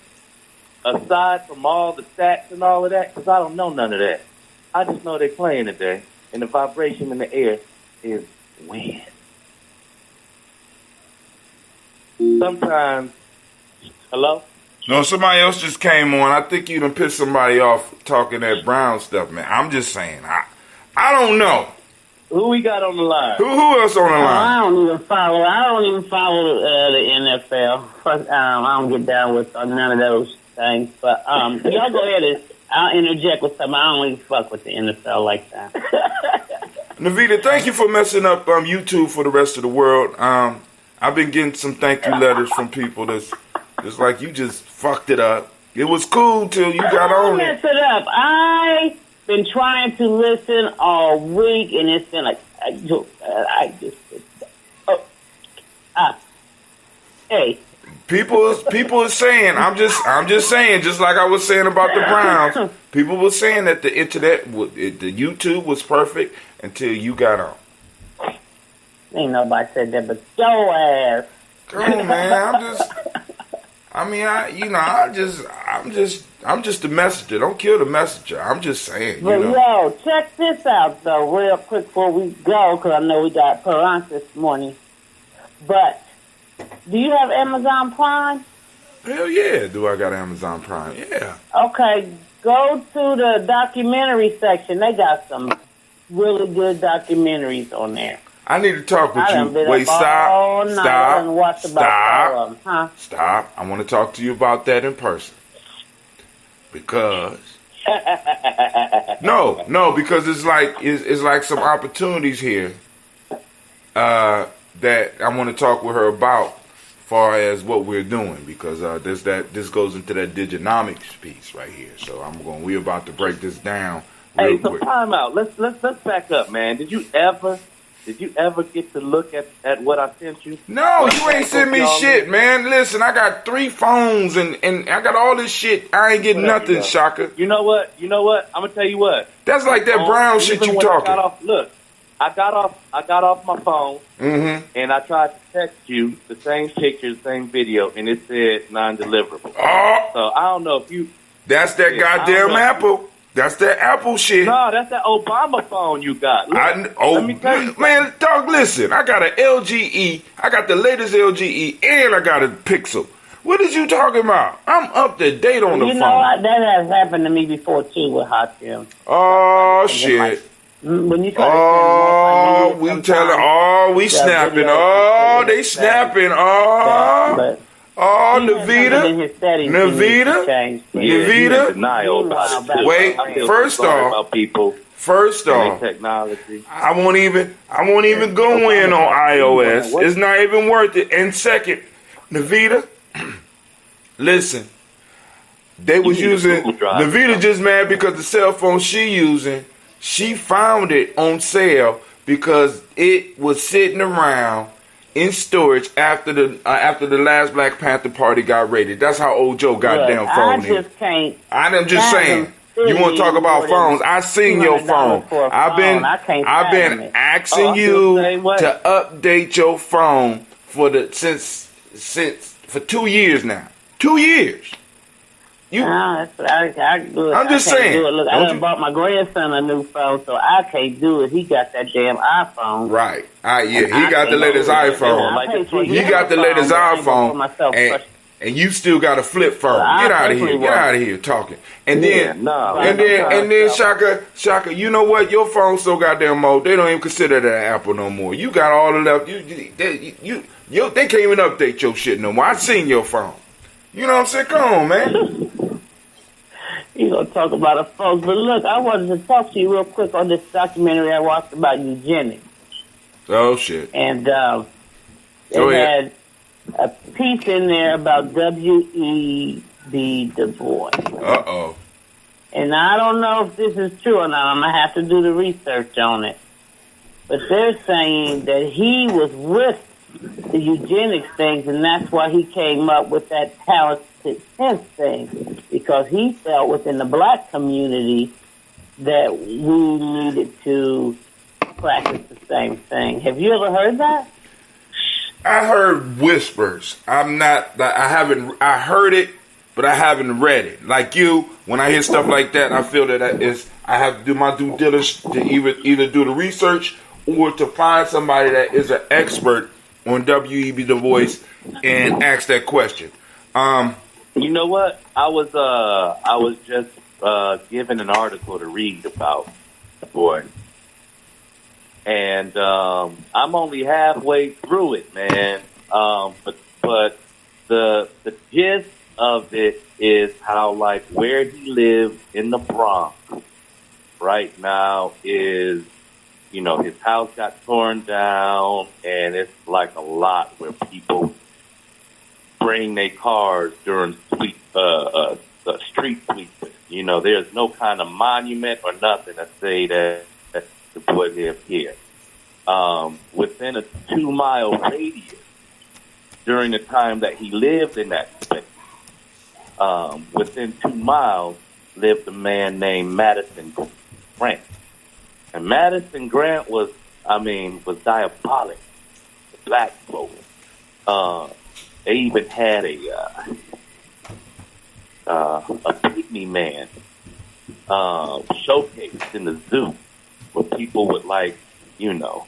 aside from all the stats and all of that, because I don't know none of that. I just know they're playing today, and the vibration in the air is win. Sometimes, hello? No, somebody else just came on. I think you done pissed somebody off talking that Brown stuff, man. I'm just saying. I don't know. Who we got on the line? Who else on the line? I don't even follow the NFL. I don't get down with none of those things. But y'all go ahead. I'll interject with something. I don't even fuck with the NFL like that. Navita, thank you for messing up YouTube for the rest of the world. I've been getting some thank you letters from people that's like you just fucked it up. It was cool till you got on it. Mess it up. I've been trying to listen all week, and it's been like hey. People are saying, I'm just saying, just like I was saying about the Browns. People were saying that the internet, the YouTube was perfect until you got on. Ain't nobody said that, but your ass. Come on, man. I'm just the messenger. Don't kill the messenger. I'm just saying. But yo, check this out though, real quick before we go, because I know we got put on this morning. But do you have Amazon Prime? Hell yeah, do I got Amazon Prime? Yeah. Okay, go to the documentary section. They got some really good documentaries on there. I need to talk with you. Wait, stop. Stop. I want to talk to you about that in person. Because no, because it's like some opportunities here that I want to talk with her about, far as what we're doing, because this goes into that Gye-Nyame piece right here. So we're about to break this down. Hey, so time out. Let's back up, man. Did you ever get to look at what I sent you? No, you ain't sent me shit, man. Listen, I got 3 phones and I got all this shit. I ain't getting nothing, Shaka. You know what? I'm gonna tell you what. That's like that Brown shit you talking. I got off my phone, and I tried to text you the same picture, the same video, and it said non-deliverable. Oh. So I don't know if you. That's that goddamn Apple. That's that Apple shit. No, that's that Obama phone you got. Look, let me tell you, man, dog, listen. I got an LGE. I got the latest LGE, and I got a Pixel. What is you talking about? I'm up to date on the phone. You know what? That has happened to me before, too, with Hot Tim. Oh, shit. When you we snapping. Oh, they snapping. Navita. Wait, first off, technology. I won't even go in on iOS. It's not even worth it. And second, Navita, listen, they was using, Navita just mad because the cell phone she using, she found it on sale because it was sitting around in storage after the last Black Panther party got raided. That's how old Joe goddamn phone is. I'm just saying. You want to talk about phones? I seen your phone. I've been asking you to update your phone for 2 years now. 2 years. I'm just saying. Look, I done bought my grandson a new phone, so I can't do it. He got that damn iPhone. Right. He got the latest iPhone. He got the latest iPhone. And you still got a flip phone. Get out of here. Get out of here talking. And then Shaka, you know what? Your phone's so goddamn old. They don't even consider that an Apple no more. You got all of that. They can't even update your shit no more. I seen your phone. You know what I'm saying? Come on, man. You gonna talk about a phone. But look, I wanted to talk to you real quick on this documentary I watched about eugenics. Oh shit. And Go it ahead. had a piece in there about W.E.B. Du Bois. Uh-oh. And I don't know if this is true or not. I'm going to have to do the research on it. But they're saying that he was with the eugenics things, and that's why he came up with that talented sense thing, because he felt within the black community that we needed to practice the same thing. Have you ever heard that? I heard whispers. I heard it, but I haven't read it. Like you, when I hear stuff like that, I feel that I have to do my due diligence to either do the research or to find somebody that is an expert on W.E.B. Du Bois and ask that question. You know what? I was just given an article to read about Du Bois. And I'm only halfway through it, man. But the gist of it is how, like, where he lived in the Bronx right now is, you know, his house got torn down, and it's like a lot where people bring their cars during street sweeping. You know, there's no kind of monument or nothing to say that Du Bois lived here. Within a 2-mile radius during the time that he lived in that space, within 2 miles lived a man named Madison Grant. And Madison Grant was diabolic. The black folk. They even had a pygmy man showcased in the zoo where people would, like, you know,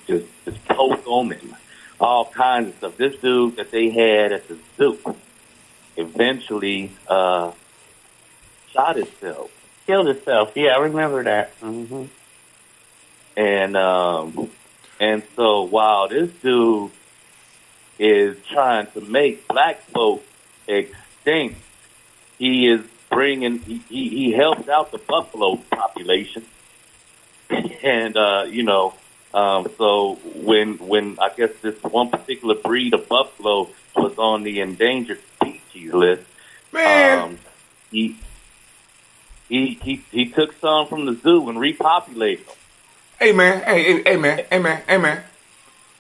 just poke them and all kinds of stuff. This dude that they had at the zoo eventually shot himself. Killed himself. Yeah, I remember that. Mm-hmm. And so while this dude is trying to make black folk extinct, he is bringing, he helps out the buffalo population. And, so when I guess this one particular breed of buffalo was on the endangered species list, Man. He took some from the zoo and repopulated them. Hey man.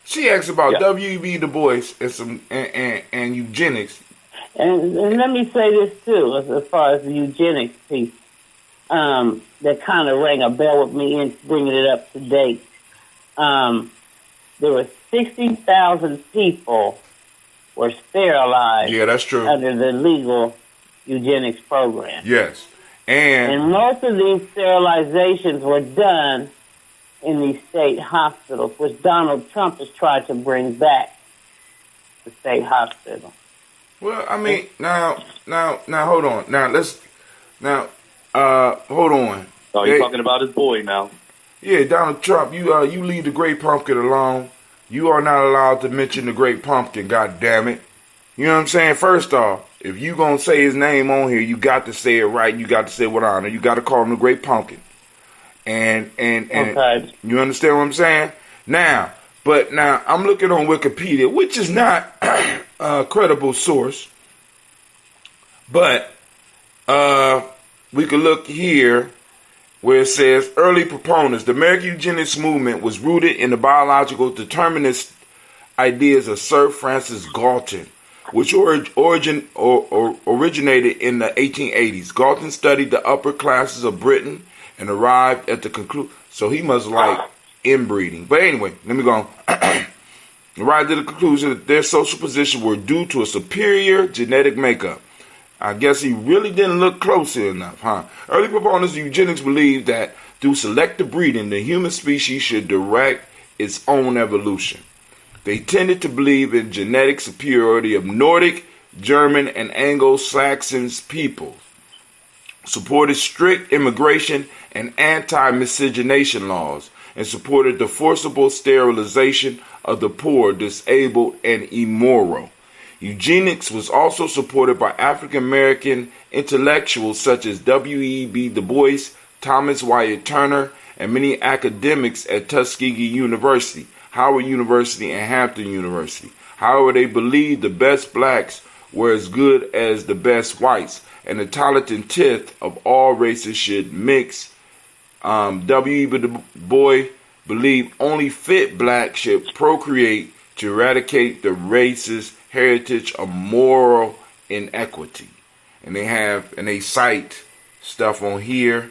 She asked about W.E.B. Du Bois and some and eugenics. And let me say this too, as far as the eugenics piece, that kind of rang a bell with me in bringing it up to date. There were 60,000 people were sterilized. Yeah, that's true. Under the legal eugenics program. Yes, and most of these sterilizations were done in these state hospitals, which Donald Trump has tried to bring back the state hospital. Well, I mean, now, hold on. Hold on. Oh, you're talking about his boy now. Yeah, Donald Trump, you leave the Great Pumpkin alone. You are not allowed to mention the Great Pumpkin, God damn it. You know what I'm saying? First off, if you gonna say his name on here, you got to say it right. You got to say it with honor. You got to call him the Great Pumpkin. And okay. You understand what I'm saying? Now I'm looking on Wikipedia, which is not a credible source, but we could look here where it says early proponents. The American eugenics movement was rooted in the biological determinist ideas of Sir Francis Galton, which originated in the 1880s. Galton studied the upper classes of Britain and arrived at the conclusion. So he must like inbreeding. But anyway, let me go on. Arrived at the conclusion that their social position were due to a superior genetic makeup. I guess he really didn't look closely enough, huh? Early proponents of eugenics believed that through selective breeding, the human species should direct its own evolution. They tended to believe in genetic superiority of Nordic, German, and Anglo-Saxon peoples, supported strict immigration and anti-miscegenation laws, and supported the forcible sterilization of the poor, disabled, and immoral. Eugenics was also supported by African American intellectuals such as W.E.B. Du Bois, Thomas Wyatt Turner, and many academics at Tuskegee University, Howard University, and Hampton University. However, they believed the best blacks were as good as the best whites, and the talented tenth of all races should mix. W.E. Du Bois believed only fit blacks should procreate to eradicate the racist heritage of moral inequity. And they cite stuff on here.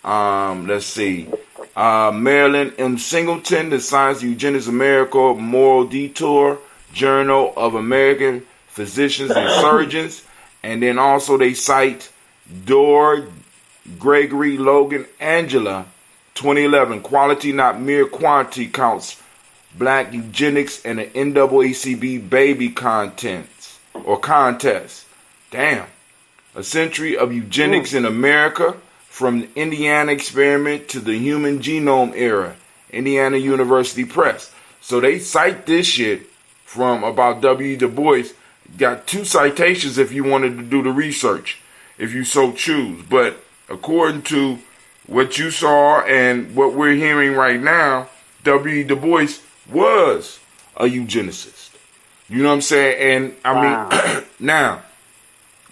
Let's see. Marilyn M. Singleton, The Science of Eugenics America, Moral Detour, Journal of American Physicians and Surgeons. And then also they cite Dorr, Gregory, Logan, Angela, 2011, Quality Not Mere Quantity Counts Black Eugenics and the NAACP Baby Contest. Damn. A Century of Eugenics in America, from the Indiana Experiment to the Human Genome Era, Indiana University Press. So they cite this shit from about W. Du Bois. Got 2 citations if you wanted to do the research, if you so choose. But according to what you saw and what we're hearing right now, W. Du Bois was a eugenicist. You know what I'm saying? And I mean, now,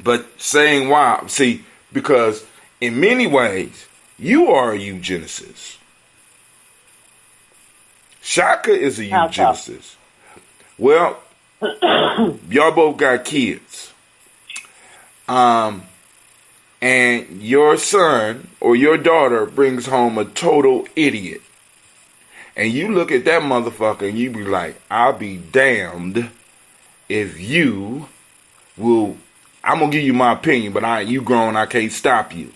but saying why? See, because in many ways, you are a eugenicist. Shaka is a eugenicist. Well, y'all both got kids. And your son or your daughter brings home a total idiot. And you look at that motherfucker and you be like, I'll be damned if you will. I'm going to give you my opinion, but you grown, I can't stop you.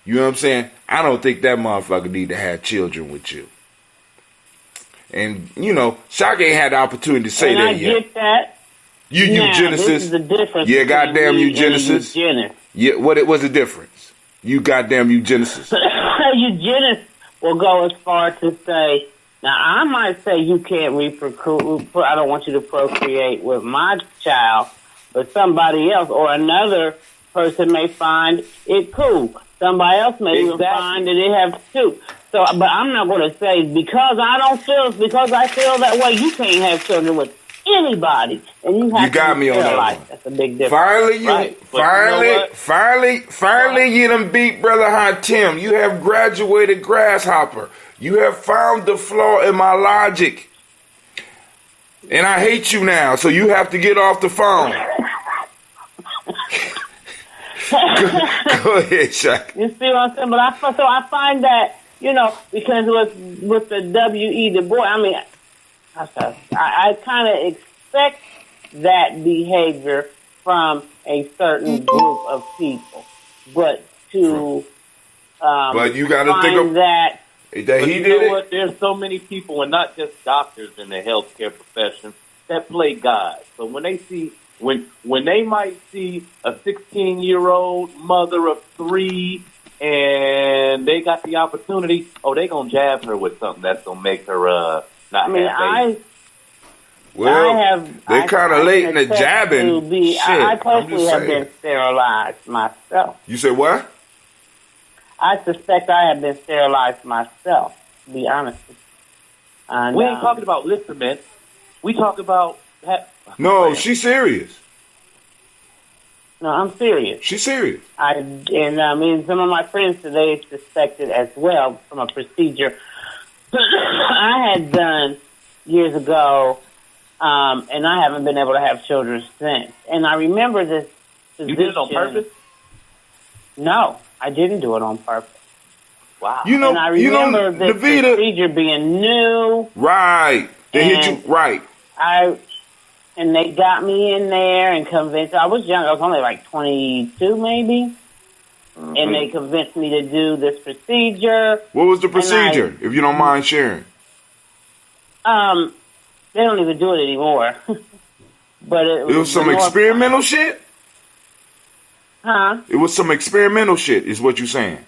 You know what I'm saying? I don't think that motherfucker need to have children with you. And, you know, Shaka ain't had the opportunity to say that yet. I get that. You eugenicist. This is the difference. Yeah, goddamn eugenicist. Yeah, what was the difference? You goddamn eugenicist. Eugenist will go as far to say, now I might say you can't I don't want you to procreate with my child, but somebody else or another person may find it cool. Somebody else may even find that it has two. So, but I'm not going to say because I feel that way, you can't have children with anybody, and you have got to me on that one. That's a big difference. Finally, you done beat Brother Hatim. You have graduated grasshopper. You have found the flaw in my logic, and I hate you now. So you have to get off the phone. Go ahead, Shaq. You see what I'm saying? But I find that, you know, because with the W.E. Du Bois, I mean, I kind of expect that behavior from a certain group of people, but but you got to think of that he did it. What? There's so many people, and not just doctors in the healthcare profession, that play God. So when they see when they might see a 16-year-old mother of 3 and they got the opportunity, they gonna jab her with something that's gonna make her not have babies. They kind of late in the jabbing. I personally have been sterilized myself. You said what? I suspect I have been sterilized myself, to be honest with you. And, we ain't talking about listerment. We talk about... No, she's serious. No, I'm serious. She's serious. Some of my friends today suspected as well from a procedure I had done years ago, and I haven't been able to have children since. And I remember this physician. You did it on purpose? No, I didn't do it on purpose. Wow. And I remember this procedure being new. Right. They hit you right. And they got me in there and convinced. I was young. I was only like 22, maybe. Mm-hmm. And they convinced me to do this procedure. What was the procedure, if you don't mind sharing? They don't even do it anymore. But it was some experimental shit? Huh? It was some experimental shit, is what you're saying.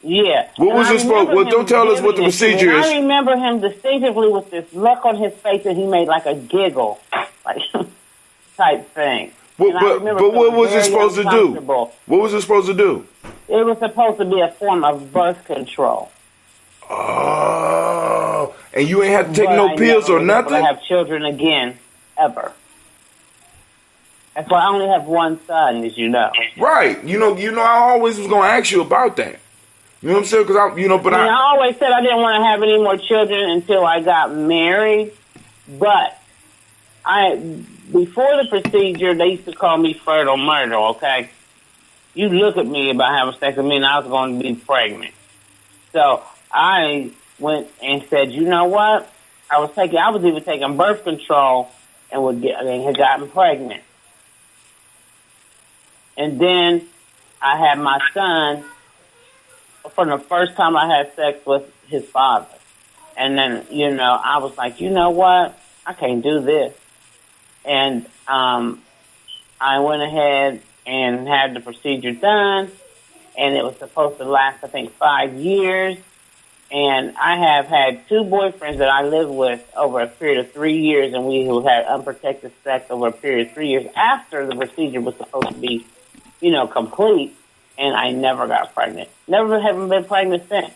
Yeah. What was this for? Well, don't tell us what the procedure is. I remember him distinctively with this look on his face, and he made like a giggle, like type thing. But what was it supposed to do? What was it supposed to do? It was supposed to be a form of birth control. Oh, and you ain't had to take But no I pills never or was able nothing? to have children again, ever. That's why I only have one son, as you know. Right. You know, I always was going to ask you about that. You know what I'm saying? Because I always said I didn't want to have any more children until I got married. But before the procedure, they used to call me fertile murder, okay? You look at me about having sex with me and I was going to be pregnant. So I went and said, you know what? I was even taking birth control and had gotten pregnant. And then I had my son for the first time I had sex with his father. And then, I was like, you know what? I can't do this. And I went ahead and had the procedure done, and it was supposed to last, I think, 5 years. And I have had 2 boyfriends that I lived with over a period of 3 years, and we have had unprotected sex over a period of 3 years after the procedure was supposed to be, complete, and I never got pregnant. Never haven't been pregnant since.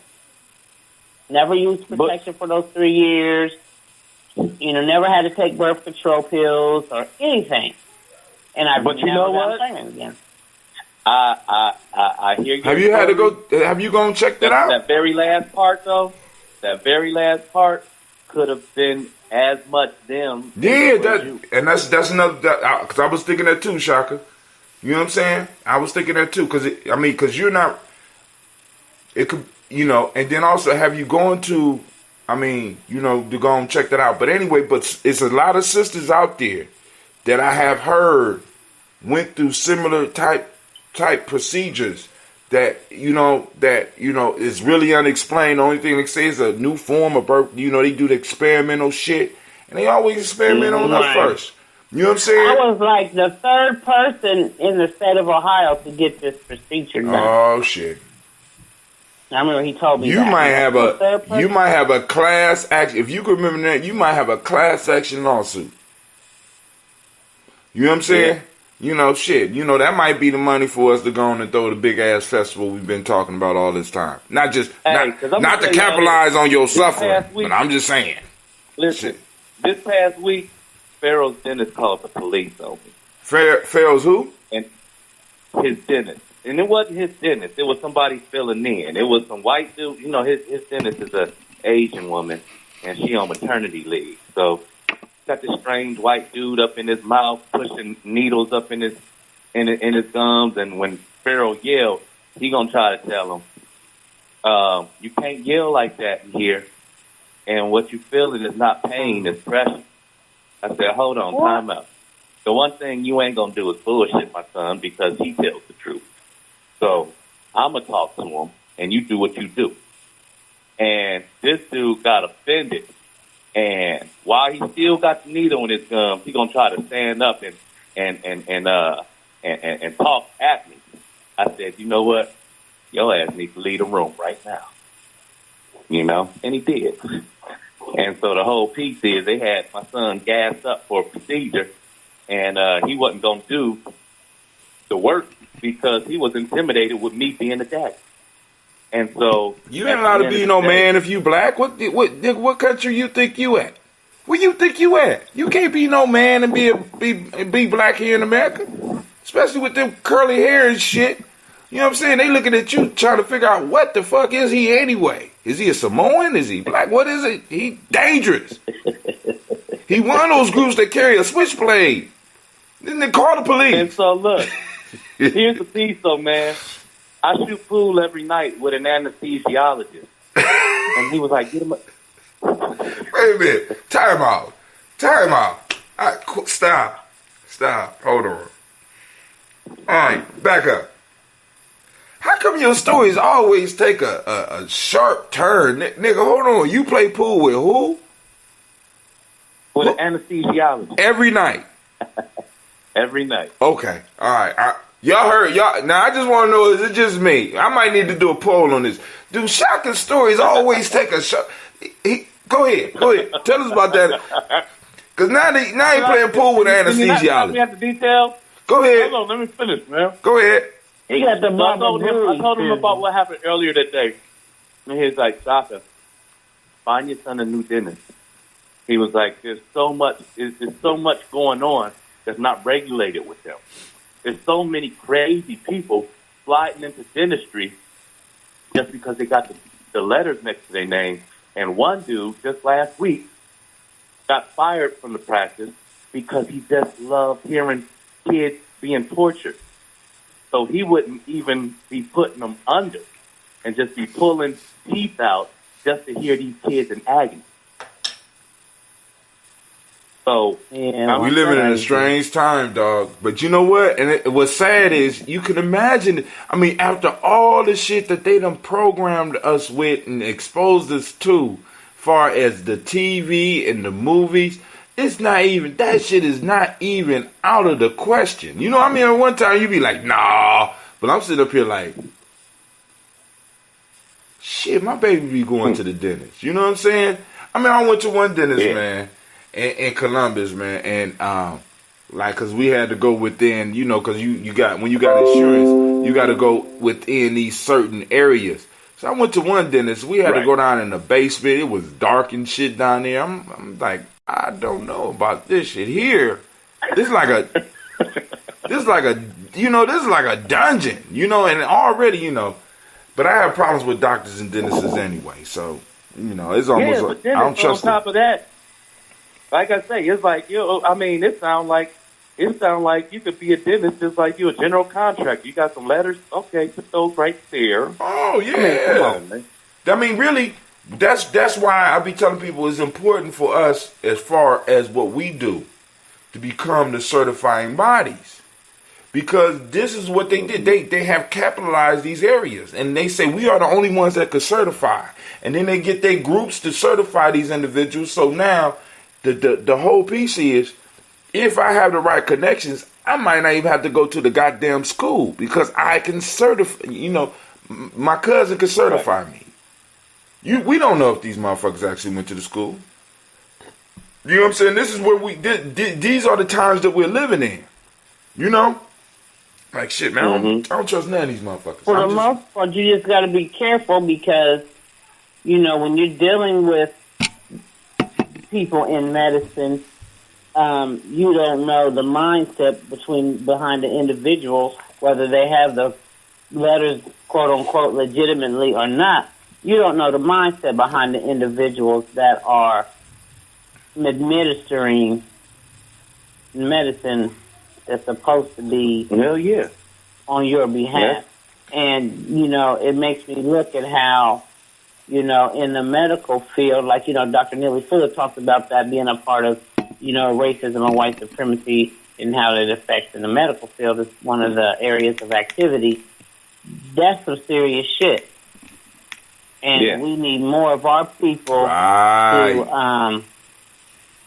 Never used protection for those 3 years. Never had to take birth control pills or anything. And I've never gotten pregnant again. I hear you. Have you had to go? Have you gone check that out? That very last part, though. That very last part could have been as much them. Yeah, that's another. Because I was thinking that too, Shaka. You know what I'm saying? I was thinking that too. Because you're not. It could, and then also have you going to. To go and check that out. But anyway, it's a lot of sisters out there that I have heard went through similar type procedures that is really unexplained. The only thing they say is a new form of birth. They do the experimental shit, and they always experiment on us first. You know what I'm saying? I was like the 3rd person in the state of Ohio to get this procedure done. Oh shit! I remember he told me you might have a class action. If you can remember that, you might have a class action lawsuit. You know what I'm saying? Yeah. That might be the money for us to go on and throw the big ass festival we've been talking about all this time. Not to capitalize on your suffering, but I'm just saying. Listen, this past week, Pharaoh's dentist called the police on me. Pharaoh's who? And his dentist. And it wasn't his dentist. It was somebody filling in. It was some white dude. His dentist is a Asian woman, and she on maternity leave. So got this strange white dude up in his mouth, pushing needles up in his gums. And when Pharaoh yelled, he gonna try to tell him, you can't yell like that here. And what you feeling is not pain, it's pressure. I said, hold on, time out. The one thing you ain't gonna do is bullshit my son because he tells the truth. So I'm going to talk to him, and you do what you do. And this dude got offended. And while he still got the needle in his gum, he going to try to stand up and talk at me. I said, you know what? Your ass needs to leave the room right now. And he did. And so the whole piece is they had my son gassed up for a procedure, and he wasn't going to do the work because he was intimidated with me being a dad. And so you ain't allowed to be no man if you black. What country you think you at? Where you think you at? You can't be no man and be black here in America, especially with them curly hair and shit. You know what I'm saying? They looking at you trying to figure out what the fuck is he anyway? Is he a Samoan? Is he black? What is it? He dangerous. He one of those groups that carry a switchblade. Then they call the police. And so look. Here's the piece, though, man. I shoot pool every night with an anesthesiologist. And he was like, get him up. Wait a minute. Time out. All right, stop. Hold on. All right, back up. How come your stories always take a sharp turn? Nigga, hold on. You play pool with who? With an anesthesiologist. Every night? Every night. Okay. All right. Y'all heard. Now, I just want to know, is it just me? I might need to do a poll on this. Do shocking stories always take a shot? Go ahead. Tell us about that. Because now he playing pool with an anesthesiologist. You have the details? Go ahead. Hold on, let me finish, man. Go ahead. He got the I told him about what happened earlier that day. And he's like, Shaka, find your son a new dentist. He was like, there's so much going on that's not regulated with them. There's so many crazy people sliding into dentistry just because they got the letters next to their name. And one dude just last week got fired from the practice because he just loved hearing kids being tortured. So he wouldn't even be putting them under and just be pulling teeth out just to hear these kids in agony. So Yeah, we living in a strange time, dog. But you know what? And what's sad is you can imagine. I mean, after all the shit that they done programmed us with and exposed us to, far as the TV and the movies, it's not even, that shit is not even out of the question. You know what I mean? At one time you be like, nah. But I'm sitting up here like, shit, my baby be going to the dentist. You know what I'm saying? I mean, I went to one dentist, man, in Columbus, man, and like, cause we had to go within, you know, cause you got, when you got insurance, you got to go within these certain areas. So I went to one dentist. We had to go down in the basement. It was dark and shit down there. I'm like, I don't know about this shit here. This is like a dungeon, you know, and already, you know. But I have problems with doctors and dentists anyway, so, you know, it's almost like, I don't trust on top of that, like I say, it's like, I mean, it sounds like you could be a dentist just like you, a general contractor. You got some letters, okay, put those right there. Oh, yeah. I mean, come on, man. I mean, really, that's why I be telling people it's important for us, as far as what we do, to become the certifying bodies. Because this is what they did. They have capitalized these areas. And they say we are the only ones that could certify. And then they get their groups to certify these individuals. So now the whole piece is, if I have the right connections, I might not even have to go to the goddamn school. Because I can certify, you know, my cousin can certify me. We don't know if these motherfuckers actually went to the school. You know what I'm saying? This is where these are the times that we're living in. You know? Like, shit, man, I don't trust none of these motherfuckers. For the most part, you just got to be careful because, you know, when you're dealing with people in medicine, you don't know the mindset behind the individuals, whether they have the letters, quote-unquote, legitimately or not. You don't know the mindset behind the individuals that are administering medicine that's supposed to be on your behalf. Yeah. And, you know, it makes me look at how, you know, in the medical field, like, you know, Dr. Neely Fuller talked about that being a part of, you know, racism and white supremacy and how it affects in the medical field is one of the areas of activity. That's some serious shit. And we need more of our people to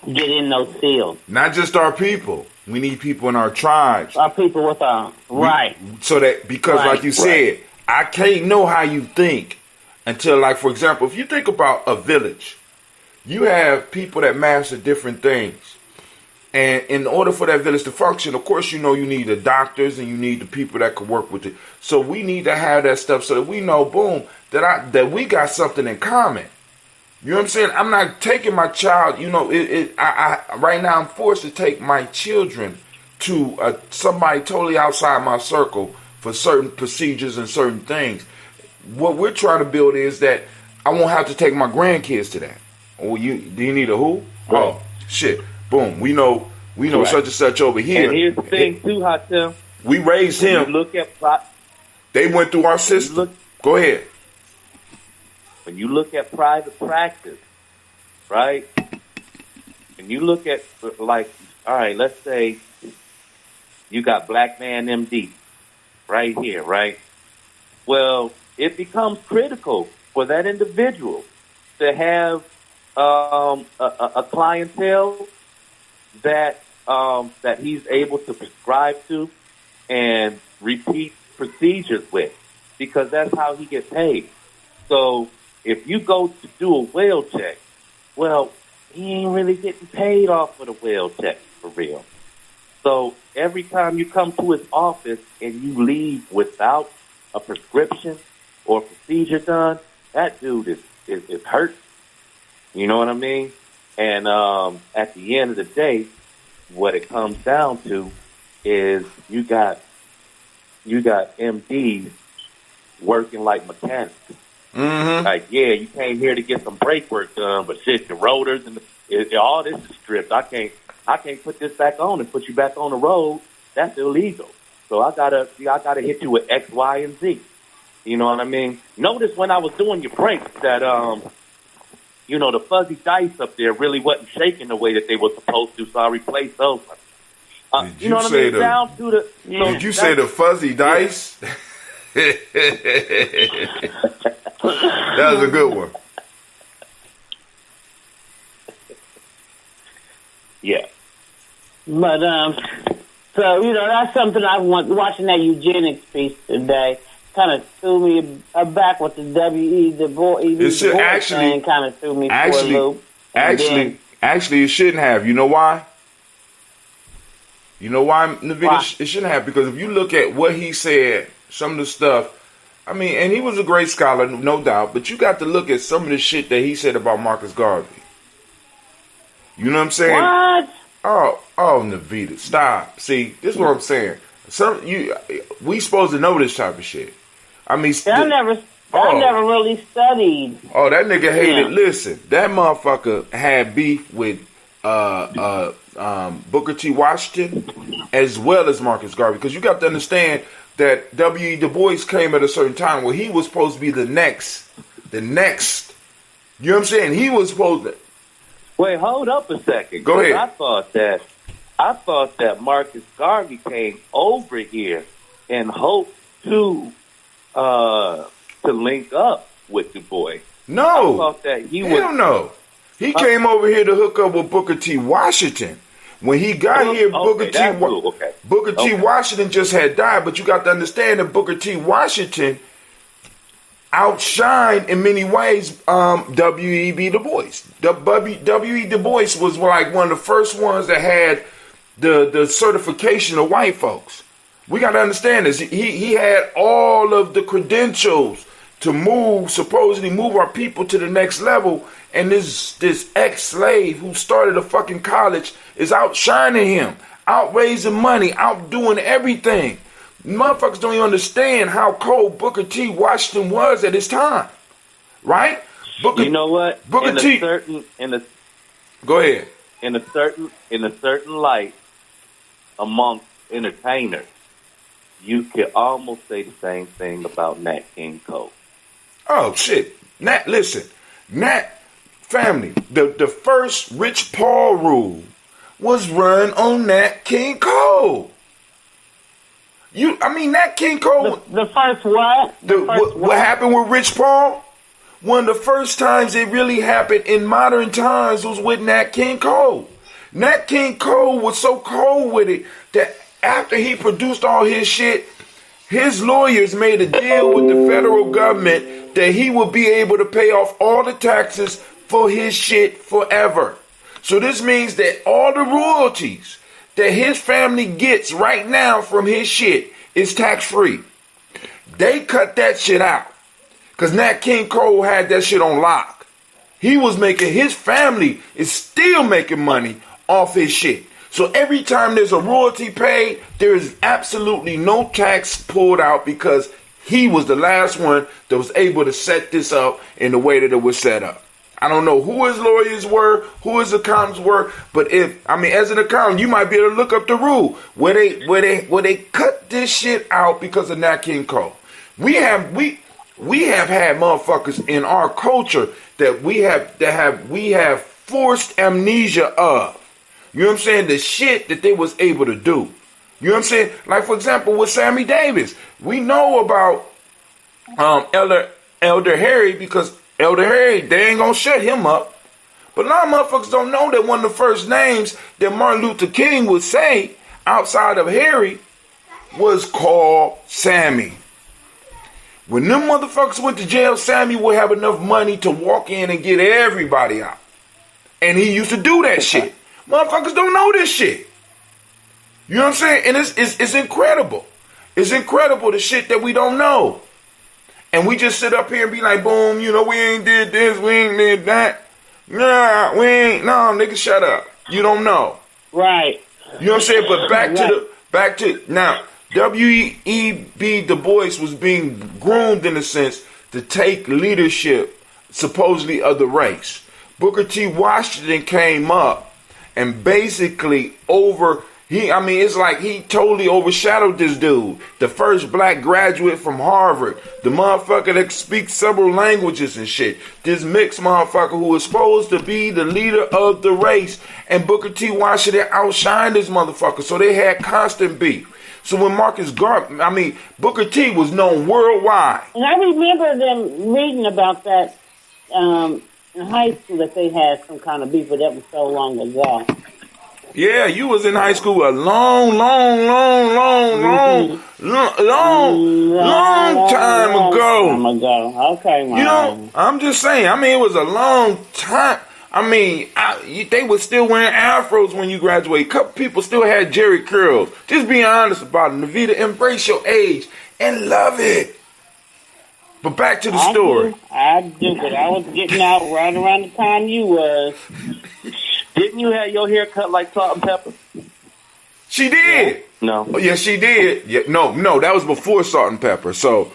get in those fields. Not just our people. We need people in our tribes. Our people with our, So that, because like you said, I can't know how you think until, like, for example, if you think about a village, you have people that master different things. And in order for that village to function, of course, you know, you need the doctors and you need the people that can work with it. So we need to have that stuff so that we know, boom, that we got something in common. You know what I'm saying? I'm not taking my child, you know, right now I'm forced to take my children to somebody totally outside my circle for certain procedures and certain things. What we're trying to build is that I won't have to take my grandkids to that. Oh, do you need a who? Right. Oh, shit. Boom. We know such and such over here. And here's the thing too, Hatem. We raised him. Look at they went through our system. Go ahead. When you look at private practice, right? And you look at, like, all right, let's say you got Black Man MD right here, right? Well, it becomes critical for that individual to have a clientele that he's able to prescribe to and repeat procedures with, because that's how he gets paid. So if you go to do a well check, well, he ain't really getting paid off of the well check for real. So every time you come to his office and you leave without a prescription or a procedure done, that dude is hurt. You know what I mean? And at the end of the day, what it comes down to is you got MDs working like mechanics. Mm-hmm. Like, yeah, you came here to get some brake work done, but shit, the rotors and all this is stripped. I can't put this back on and put you back on the road. That's illegal. So I gotta hit you with X, Y, and Z. You know what I mean? Notice when I was doing your brakes that the fuzzy dice up there really wasn't shaking the way that they were supposed to, so I replaced those. You know what I mean? Down to the. Did you say the fuzzy dice? That was a good one. Yeah. But so that's something I want. Watching that eugenics piece today kind of threw me back with the W.E. Du Bois thing. Kind of threw me for a loop. Actually, it shouldn't have. You know why? You know why, Navita? It shouldn't have, because if you look at what he said, some of the stuff. I mean, and he was a great scholar, no doubt, but you got to look at some of the shit that he said about Marcus Garvey. You know what I'm saying? What? Oh, Navita, stop. See, this is what I'm saying. We supposed to know this type of shit. I mean, I never really studied. Oh, that nigga hated. Listen, that motherfucker had beef with Booker T. Washington as well as Marcus Garvey, because you got to understand that W.E. Du Bois came at a certain time where he was supposed to be the next. You know what I'm saying? He was supposed to. Wait, hold up a second. Go ahead. I thought that Marcus Garvey came over here and hoped to link up with Du Bois. No. I thought that he was. Hell no. He came over here to hook up with Booker T. Washington. When he got here, Booker T. Washington just had died, but you got to understand that Booker T. Washington outshined in many ways W.E.B. Du Bois. W.E. Du Bois was like one of the first ones that had the certification of white folks. We got to understand this. He had all of the credentials to supposedly move our people to the next level. And this ex-slave who started a fucking college is outshining him, outraising money, outdoing everything. Motherfuckers don't even understand how cold Booker T. Washington was at his time, right? You know what? Go ahead. In a certain light, amongst entertainers, you could almost say the same thing about Nat King Cole. Oh shit, Nat family. The first Rich Paul rule was run on Nat King Cole. Nat King Cole. The first what? What happened with Rich Paul? One of the first times it really happened in modern times was with Nat King Cole. Nat King Cole was so cold with it that after he produced all his shit, his lawyers made a deal with the federal government that he would be able to pay off all the taxes for his shit forever. So this means that all the royalties that his family gets right now from his shit is tax-free. They cut that shit out because Nat King Cole had that shit on lock. His family is still making money off his shit. So every time there's a royalty paid, there is absolutely no tax pulled out because he was the last one that was able to set this up in the way that it was set up. I don't know who his lawyers were, who his accountants were, but as an accountant, you might be able to look up the rule where they cut this shit out because of Nat King Cole. We have had motherfuckers in our culture that we have forced amnesia of. You know what I'm saying? The shit that they was able to do. You know what I'm saying? Like, for example, with Sammy Davis. We know about Elder Harry because Elder Harry, they ain't gonna shut him up. But a lot of motherfuckers don't know that one of the first names that Martin Luther King would say outside of Harry was called Sammy. When them motherfuckers went to jail, Sammy would have enough money to walk in and get everybody out. And he used to do that shit. Motherfuckers don't know this shit. You know what I'm saying? And it's incredible. It's incredible the shit that we don't know. And we just sit up here and be like, boom, we ain't did this, we ain't did that. Nah, we ain't. No, nigga, shut up. You don't know. Right. You know what I'm saying? But back to now. W.E.B. Du Bois was being groomed in a sense to take leadership, supposedly, of the race. Booker T. Washington came up and basically it's like he totally overshadowed this dude. The first black graduate from Harvard. The motherfucker that speaks several languages and shit. This mixed motherfucker who was supposed to be the leader of the race. And Booker T. Washington outshined this motherfucker. So they had constant beef. So when Booker T was known worldwide. And I remember them reading about that in high school, that they had some kind of beef, but that was so long ago. Yeah, you was in high school a long time ago. Okay, man. You know, I'm just saying. It was a long time. They were still wearing afros when you graduated. A couple people still had Jerry curls. Just being honest about it. Navita, embrace your age and love it. But back to the story. I do, but I was getting out right around the time you was. Didn't you have your hair cut like Salt and Pepper? She did. No. Oh, yeah, she did. Yeah, no, that was before Salt and Pepper. So,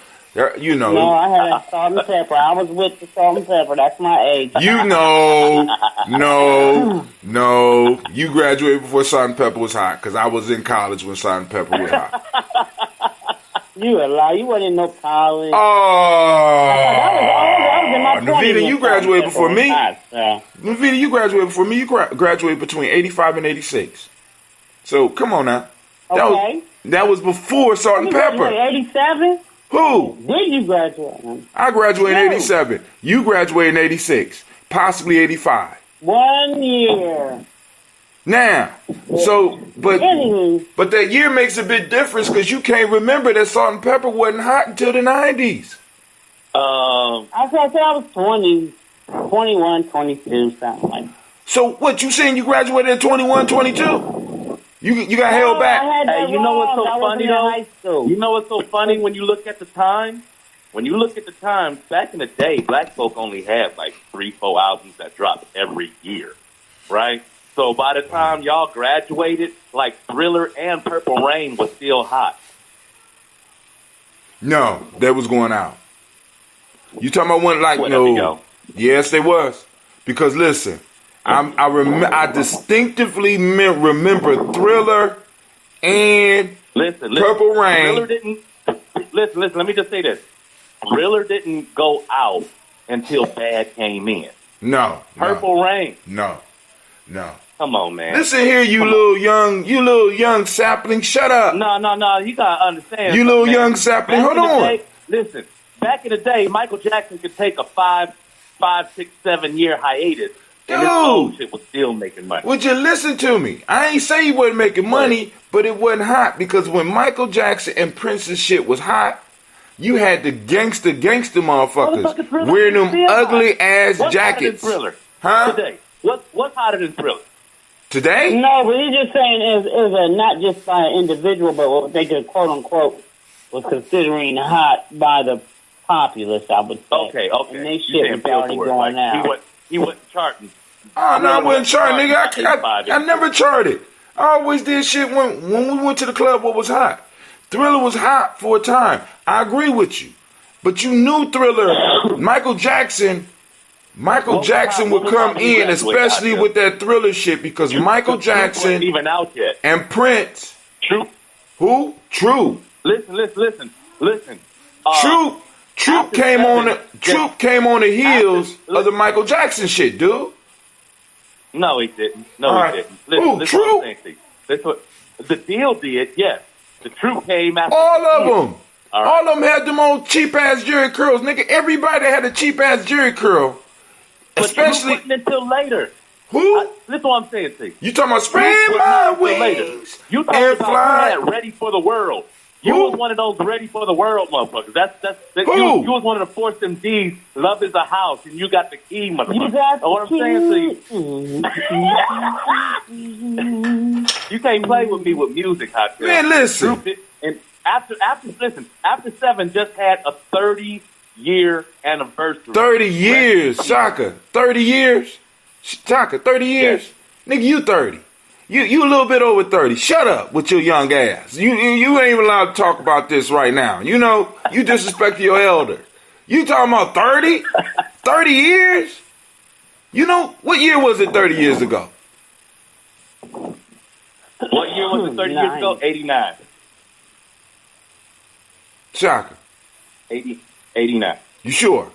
you know. No, I had Salt and Pepper. I was with the Salt and Pepper. That's my age. You know. No. You graduated before Salt and Pepper was hot, because I was in college when Salt and Pepper was hot. You a lie. You wasn't in no college. Oh. That was in my 20s. Navita, you graduated before me. So. Navita, you graduated before me. You graduated between 85 and 86. So, come on now. That was before Salt and Pepper. 87? Who? Did you graduate? I graduated in 87. You graduated in 86. Possibly 85. 1 year. Now, but that year makes a big difference because you can't remember that Salt and Pepper wasn't hot until the 90s. I was 20, 21, 22, something like that. So what, you saying you graduated at 21, 22? You got held back? Hey, you know what's so funny though? You know what's so funny when you look at the time? When you look at the time, back in the day, black folk only had like 3-4 albums that dropped every year, right? So by the time y'all graduated, like Thriller and Purple Rain was still hot. No, that was going out. You talking about one like no? Yes, they was. Because listen, I distinctively remember Thriller and Purple Rain. Thriller didn't. Listen. Let me just say this: Thriller didn't go out until Bad came in. No. Purple Rain. No. Come on, man. Listen here, you little young sapling. Shut up. No. You gotta understand. You little young sapling. Hold on. Listen. Back in the day, Michael Jackson could take a 5, 6, 7 year hiatus, and his old shit was still making money. Would you listen to me? I ain't say he wasn't making money, but it wasn't hot because when Michael Jackson and Prince's shit was hot, you had the gangster motherfuckers wearing them ugly ass jackets. What's hotter than Thriller? Huh? Today. What's hotter than Thriller? Today? No, but he's just saying is not just by an individual, but what they could quote unquote was considering hot by the populace, I would say. Okay. And they shit was already going out. He wasn't charting. Oh, no, I wasn't charting, nigga. I never charted. I always did shit when we went to the club what was hot. Thriller was hot for a time. I agree with you. But you knew Thriller, Michael Jackson would come in, especially with that Thriller shit, because Michael Jackson even out yet. And Prince. True. Who? True. Listen. Troop came on the heels of the Michael Jackson shit, dude. No, he didn't. Listen, Troop? That's what the deal did. Yes, the Troop came after all of them. All right. All of them had them old cheap ass Jerry curls, nigga. Everybody had a cheap ass Jerry curl. But Especially Troop wasn't until later. Who? Listen what I'm saying to you. You talking about spread my wings? You talking and about fly. Ready for the World. You was one of those ready for the world motherfuckers. Who? You was one of the Force MDs. Love is a house, and you got the key, motherfucker. You got know what I'm saying to you? You can't play with me with music, hot girl. Man, listen. And after 7 just had a 30-year anniversary. 30 years, Shaka. 30 years. Shaka, 30 years? Yes. Nigga, you 30. You a little bit over 30. Shut up with your young ass. You ain't even allowed to talk about this right now. You know, you disrespect your elder. You talking about 30? 30 years? You know, what year was it 30 years ago? What year was it 30 years ago? 89. Shaka. 89. You sure?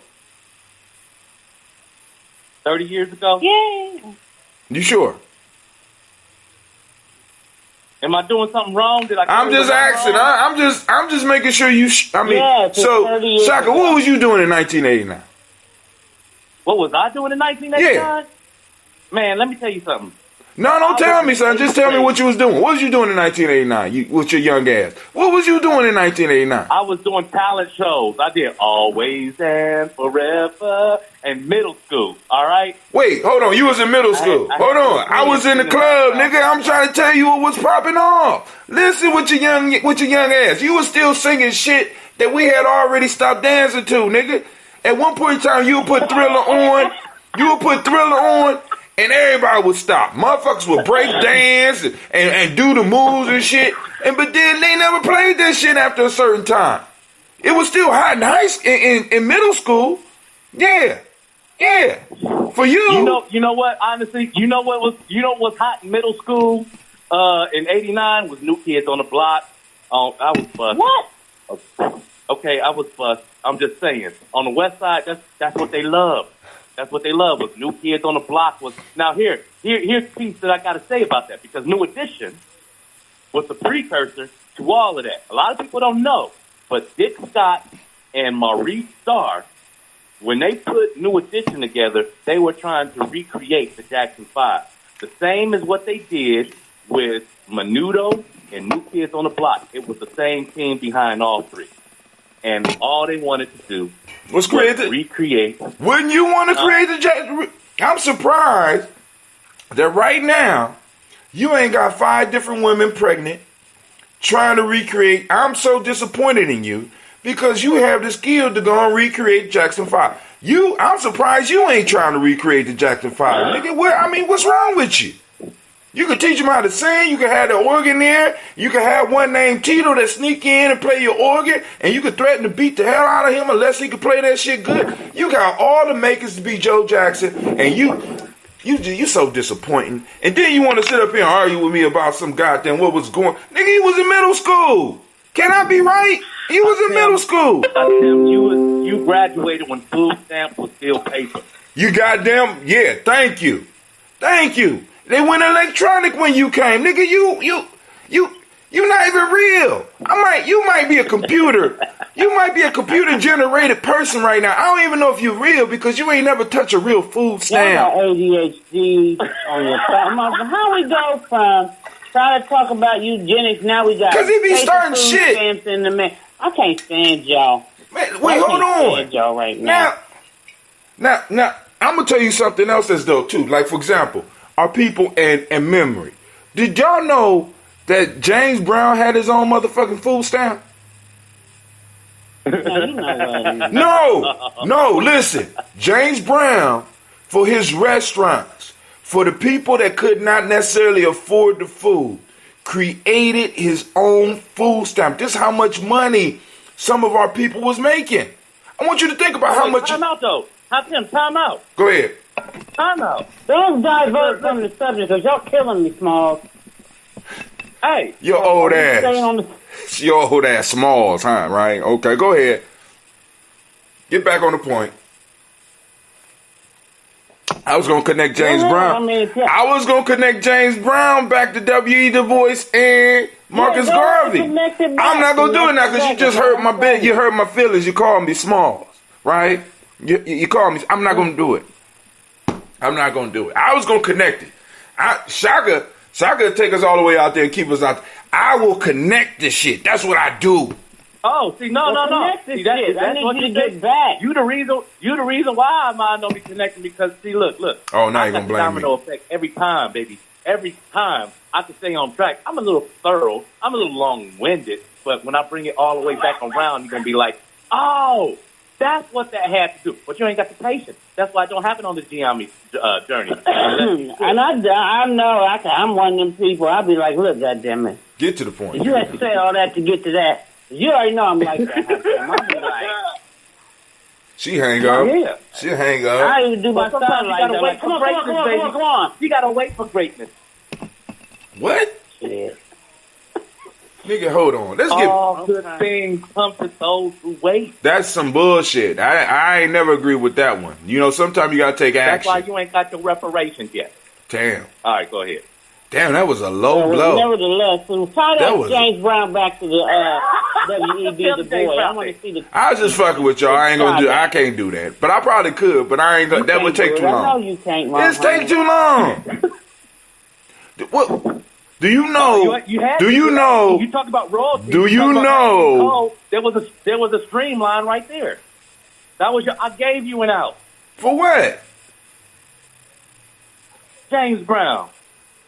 30 years ago? Yeah. You sure? Am I doing something wrong? Did I? I'm just asking. I'm just making sure you. Yeah, so 30 years Shaka, ago. what was you doing in 1989? What was I doing in 1989? Man, let me tell you something. No, don't tell me, son. Just tell me what you was doing. What was you doing in 1989 with your young ass? What was you doing in 1989? I was doing talent shows. I did Always and Forever and middle school. All right? Wait, hold on. You was in middle school. Hold on. I was in the club, nigga. I'm trying to tell you what was popping off. Listen with your young ass. You was still singing shit that we had already stopped dancing to, nigga. At one point in time, you would put Thriller on. And everybody would stop. Motherfuckers would break dance and do the moves and shit. But then they never played that shit after a certain time. It was still hot in middle school. Yeah. Yeah. For you. You know what? Honestly, you know what was hot in middle school? In '89 was New Kids on the Block. I was fussed. What? Okay, I was fussed. I'm just saying. On the West Side, that's what they love. That's what they love. Was New Kids on the Block was now here's the piece that I got to say about that, because New Edition was the precursor to all of that. A lot of people don't know, but Dick Scott and Maurice Starr, when they put New Edition together, they were trying to recreate the Jackson 5. The same as what they did with Menudo and New Kids on the Block. It was the same team behind all three. And all they wanted to do was recreate. Wouldn't you want to create the Jackson? I'm surprised that right now you ain't got 5 different women pregnant trying to recreate. I'm so disappointed in you because you have the skill to go and recreate Jackson 5. I'm surprised you ain't trying to recreate the Jackson 5. Nigga, what's wrong with you? You can teach them how to sing. You can have the organ there. You can have one named Tito that sneak in and play your organ, and you can threaten to beat the hell out of him unless he can play that shit good. You got all the makers to be Joe Jackson, and you so disappointing. And then you want to sit up here and argue with me about some goddamn what was going. Nigga, he was in middle school. Can I be right? He was in middle school. You graduated when food stamps was still paper. You goddamn Thank you. They went electronic when you came, nigga. You not even real. You might be a computer. You might be a computer generated person right now. I don't even know if you're real because you ain't never touched a real food stamp. You got ADHD on your phone. How we go from trying to talk about eugenics, now we got because he be starting shit. Stamps in the man. I can't stand y'all. Man, wait, hold on. Stand y'all right now. Now, I'm gonna tell you something else that's dope too. Like for example, our people and memory. Did y'all know that James Brown had his own motherfucking food stamp? No, listen. James Brown, for his restaurants, for the people that could not necessarily afford the food, created his own food stamp. This is how much money some of our people was making. I want you to think about how much... Time out, though. Time out. Go ahead. Time out. Don't divert from the subject, because y'all killing me, Smalls. Hey. Your old ass. Your old ass Smalls, huh? Right? Okay, go ahead. Get back on the point. I was going to connect James Brown. I was going to connect James Brown back to W.E. Du Bois and Marcus Garvey. I'm not going to do it now because you just hurt my bit. You hurt my feelings. You called me Smalls, right? You called me. I'm not going to do it. I'm not going to do it. I was going to connect it. Shaka take us all the way out there and keep us out there. I will connect this shit. That's what I do. Oh, see, no. See, that's what you get back. You the reason why mine don't be connecting because see, look. Oh, now you're gonna blame me. Domino effect every time, baby. Every time I can stay on track. I'm a little thorough. I'm a little long-winded, but when I bring it all the way back around, you're gonna be like, oh, That's what that had to do. But you ain't got the patience. That's why it don't happen on the Gye-Nyame journey. And I know I'm one of them people. I'll be like, look, goddammit. Get to the point. You have to say all that to get to that. You already know I'm like that. I'll be like, she hang up. Yeah. She hang up. I even do my son like that. Like, come on. You gotta wait for greatness. What? Shit. Nigga, hold on. Let's get. All good things come to those who wait. That's some bullshit. I ain't never agree with that one. You know, sometimes you gotta take That's action. why you ain't got your reparations yet. Damn. All right, go ahead. Damn, that was a low blow. Nevertheless, so tie that James Brown back to the WEB the boy. I want to see the. I was just fucking with y'all. I ain't gonna do. I can't do that, but I probably could. But I ain't gonna. That would take too long. I know you can't. It's take too long. What? Do you know? Do you know? You talk about royalty. Do you know? There was a streamline right there. That was I gave you an out. For what? James Brown.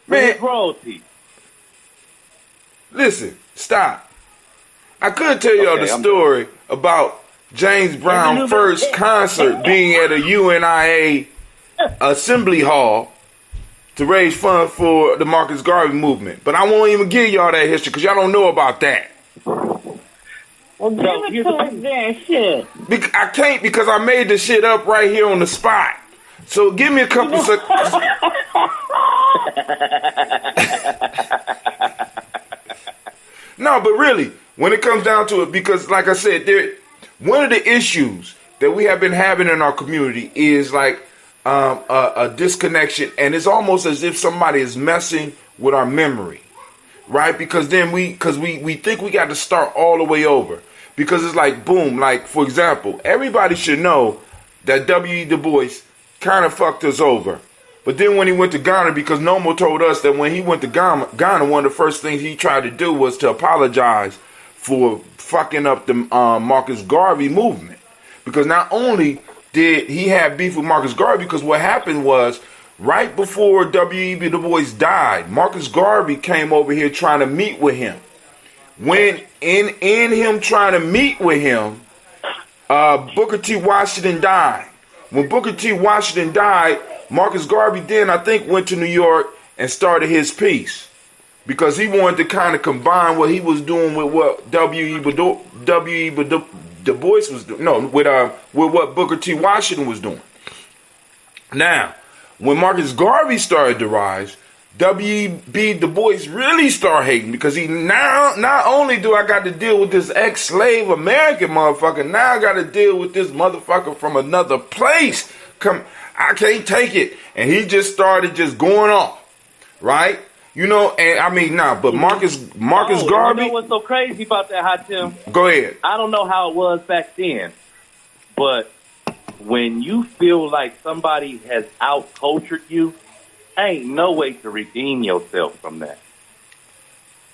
Man, royalty. Listen, stop. I could tell y'all the story about James Brown's first concert being at a UNIA assembly hall to raise funds for the Marcus Garvey movement. But I won't even give y'all that history because y'all don't know about that. Well, give it to us then, shit. I can't because I made the shit up right here on the spot. So give me a couple seconds. No, but really, when it comes down to it, because like I said, one of the issues that we have been having in our community is like a disconnection, and it's almost as if somebody is messing with our memory, right? Because then we think we got to start all the way over, because it's like boom, like for example, everybody should know that W.E. Du Bois kind of fucked us over. But then when he went to Ghana, because Nomo told us that when he went to Ghana, one of the first things he tried to do was to apologize for fucking up the Marcus Garvey movement. Because not only did he have beef with Marcus Garvey, because what happened was right before W.E.B. Du Bois died, Marcus Garvey came over here trying to meet with him. When in him trying to meet with him, Booker T. Washington died. When Booker T. Washington died, Marcus Garvey then, I think, went to New York and started his piece because he wanted to kind of combine what he was doing with what W.E.B. Du Bois was doing. No, with what Booker T. Washington was doing. Now, when Marcus Garvey started to rise, W.E.B. Du Bois really started hating because he now, not only do I got to deal with this ex-slave American motherfucker, now I got to deal with this motherfucker from another place. I can't take it. And he just started just going off, right? You know, and I mean, but Marcus Garvey. You know what's so crazy about that, Hot Tim? Go ahead. I don't know how it was back then, but when you feel like somebody has out-cultured you, ain't no way to redeem yourself from that.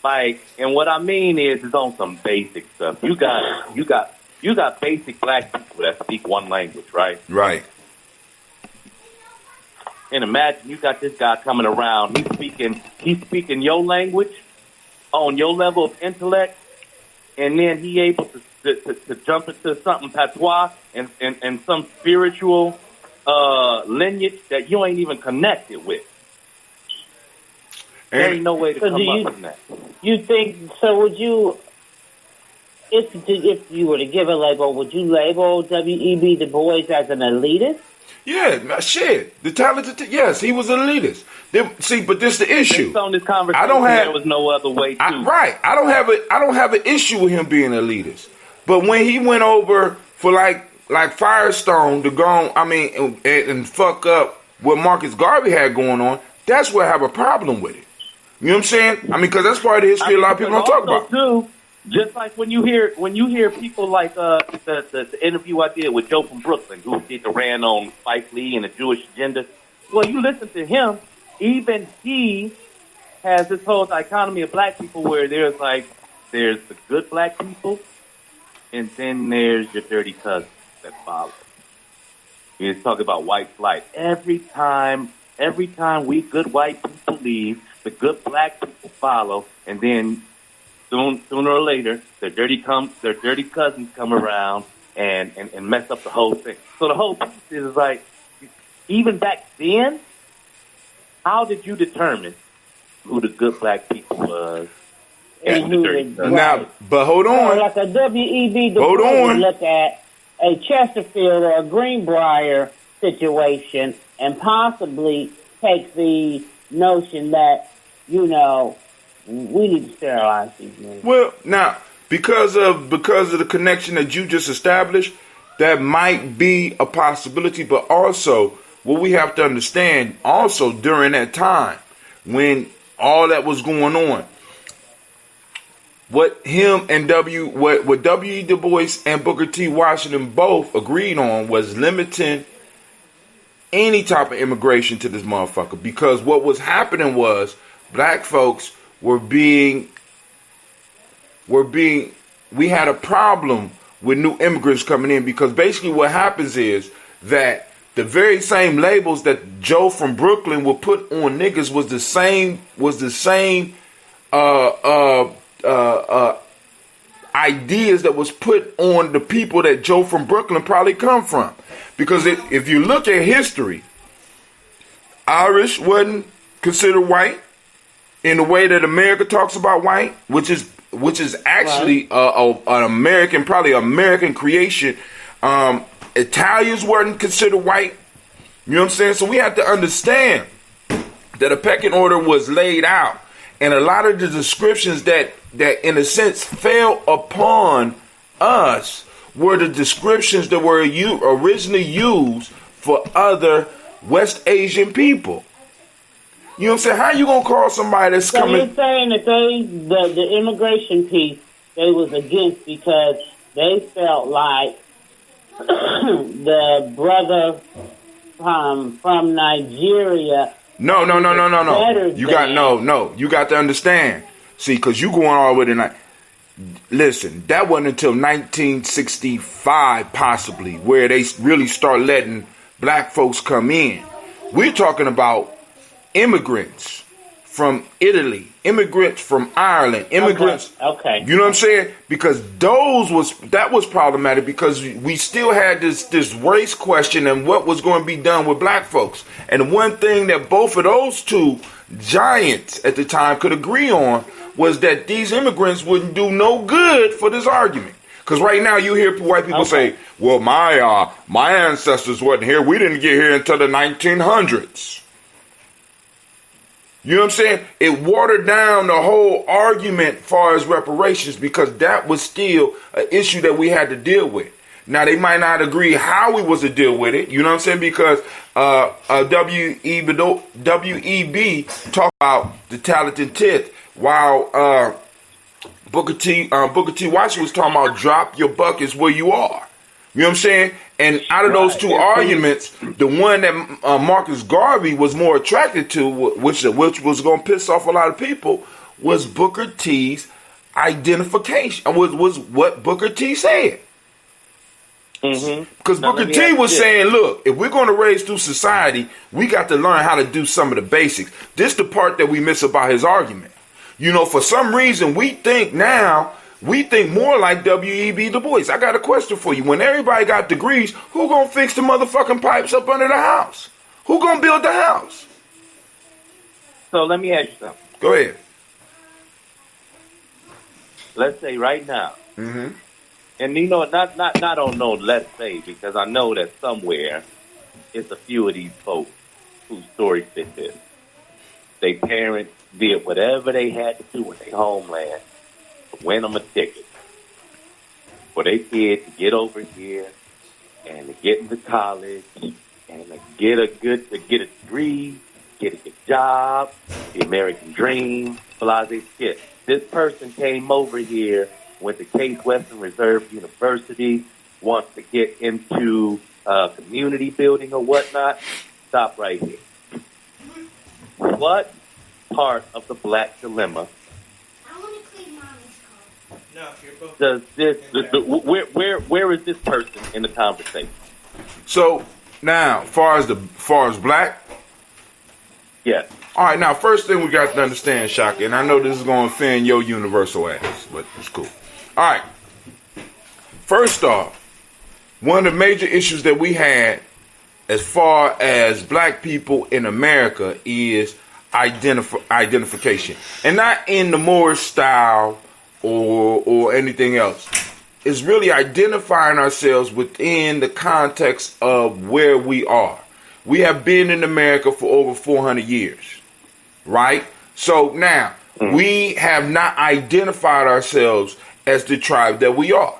Like, and what I mean is on some basic stuff. You got basic black people that speak one language, right? Right. And imagine you got this guy coming around. He's speaking your language on your level of intellect, and then he able to jump into something patois and some spiritual lineage that you ain't even connected with. There ain't no way to come up from that. You think so? Would you, if you were to give a label, would you label W.E.B. Du Bois as an elitist? Yeah, shit. The talented, yes, he was an elitist. But this the issue. Based on this conversation, there was no other way to. I don't have an issue with him being an elitist. But when he went over for like Firestone to go on, and fuck up what Marcus Garvey had going on, that's where I have a problem with it. You know what I'm saying? Because that's part of the history a lot of people don't talk about. Too, just like when you hear people like the interview I did with Joe from Brooklyn, who did the rant on Spike Lee and the Jewish agenda. Well, you listen to him, even he has this whole dichotomy of black people where there's the good black people, and then there's your dirty cousins that follow. You just talk about white flight. Every time we good white people leave, the good black people follow, and then sooner or later, their dirty cousins come around and mess up the whole thing. So the whole piece is like, even back then, how did you determine who the good black people was? And who the, now, but hold on. So like a W.E.B. Du Hold Bois on. would look at a Chesterfield or a Greenbrier situation and possibly take the notion that, you know, we need to sterilize these men. Well, now, because of the connection that you just established, that might be a possibility. But also, what we have to understand, also during that time when all that was going on, what him and what W.E. Du Bois and Booker T. Washington both agreed on was limiting any type of immigration to this motherfucker, because what was happening was black folks we had a problem with new immigrants coming in, because basically what happens is that the very same labels that Joe from Brooklyn would put on niggas was the same ideas that was put on the people that Joe from Brooklyn probably come from. Because if you look at history, Irish wasn't considered white in the way that America talks about white, which is actually an American, probably American creation. Italians weren't considered white. You know what I'm saying? So we have to understand that a pecking order was laid out, and a lot of the descriptions that in a sense fell upon us were the descriptions that were originally used for other West Asian people. You know what I'm saying? How you gonna call somebody that's so coming? you're saying that the immigration piece they was against because they felt like the brother from Nigeria. No. You got to understand. See, because you going all the way to listen, that wasn't until 1965 possibly where they really start letting black folks come in. We're talking about immigrants from Italy, immigrants from Ireland, immigrants. Okay. You know what I'm saying? Because that was problematic, because we still had this race question and what was going to be done with black folks. And one thing that both of those two giants at the time could agree on was that these immigrants wouldn't do no good for this argument. Because right now you hear white people say, well, my ancestors wasn't here. We didn't get here until the 1900s. You know what I'm saying? It watered down the whole argument as far as reparations, because that was still an issue that we had to deal with. Now, they might not agree how we was to deal with it. You know what I'm saying? Because W.E.B. talked about the talented tenth, while Booker T. Washington was talking about drop your buckets where you are. You know what I'm saying? And out of those two arguments, the one that Marcus Garvey was more attracted to, which was going to piss off a lot of people, was Booker T's identification. Was what Booker T said. Because Booker T was saying, look, if we're going to raise through society, we got to learn how to do some of the basics. This is the part that we miss about his argument. You know, for some reason, we think more like W.E.B. Du Bois. I got a question for you. When everybody got degrees, who gonna fix the motherfucking pipes up under the house? Who gonna build the house? So let me ask you something. Go ahead. Let's say right now, Mm-hmm. and you know, not on no let's say, because I know that somewhere it's a few of these folks whose story fit this. They parents did whatever they had to do in their homeland to win them a ticket for their kids to get over here and to get into college and to get a degree, get a good job, the American dream, blase shit. This person came over here, went to Case Western Reserve University, wants to get into community building or whatnot. Stop right here. What part of the black dilemma does this? Where is this person in the conversation? So now, far as black. Yes. All right, now, first thing we got to understand, Shaka, and I know this is going to offend your universal ass, but it's cool. All right. First off, one of the major issues that we had as far as black people in America is identification. And not in the Moorish style or anything else. It's really identifying ourselves within the context of where we are. We have been in America for over 400 years, right? So now, we have not identified ourselves as the tribe that we are.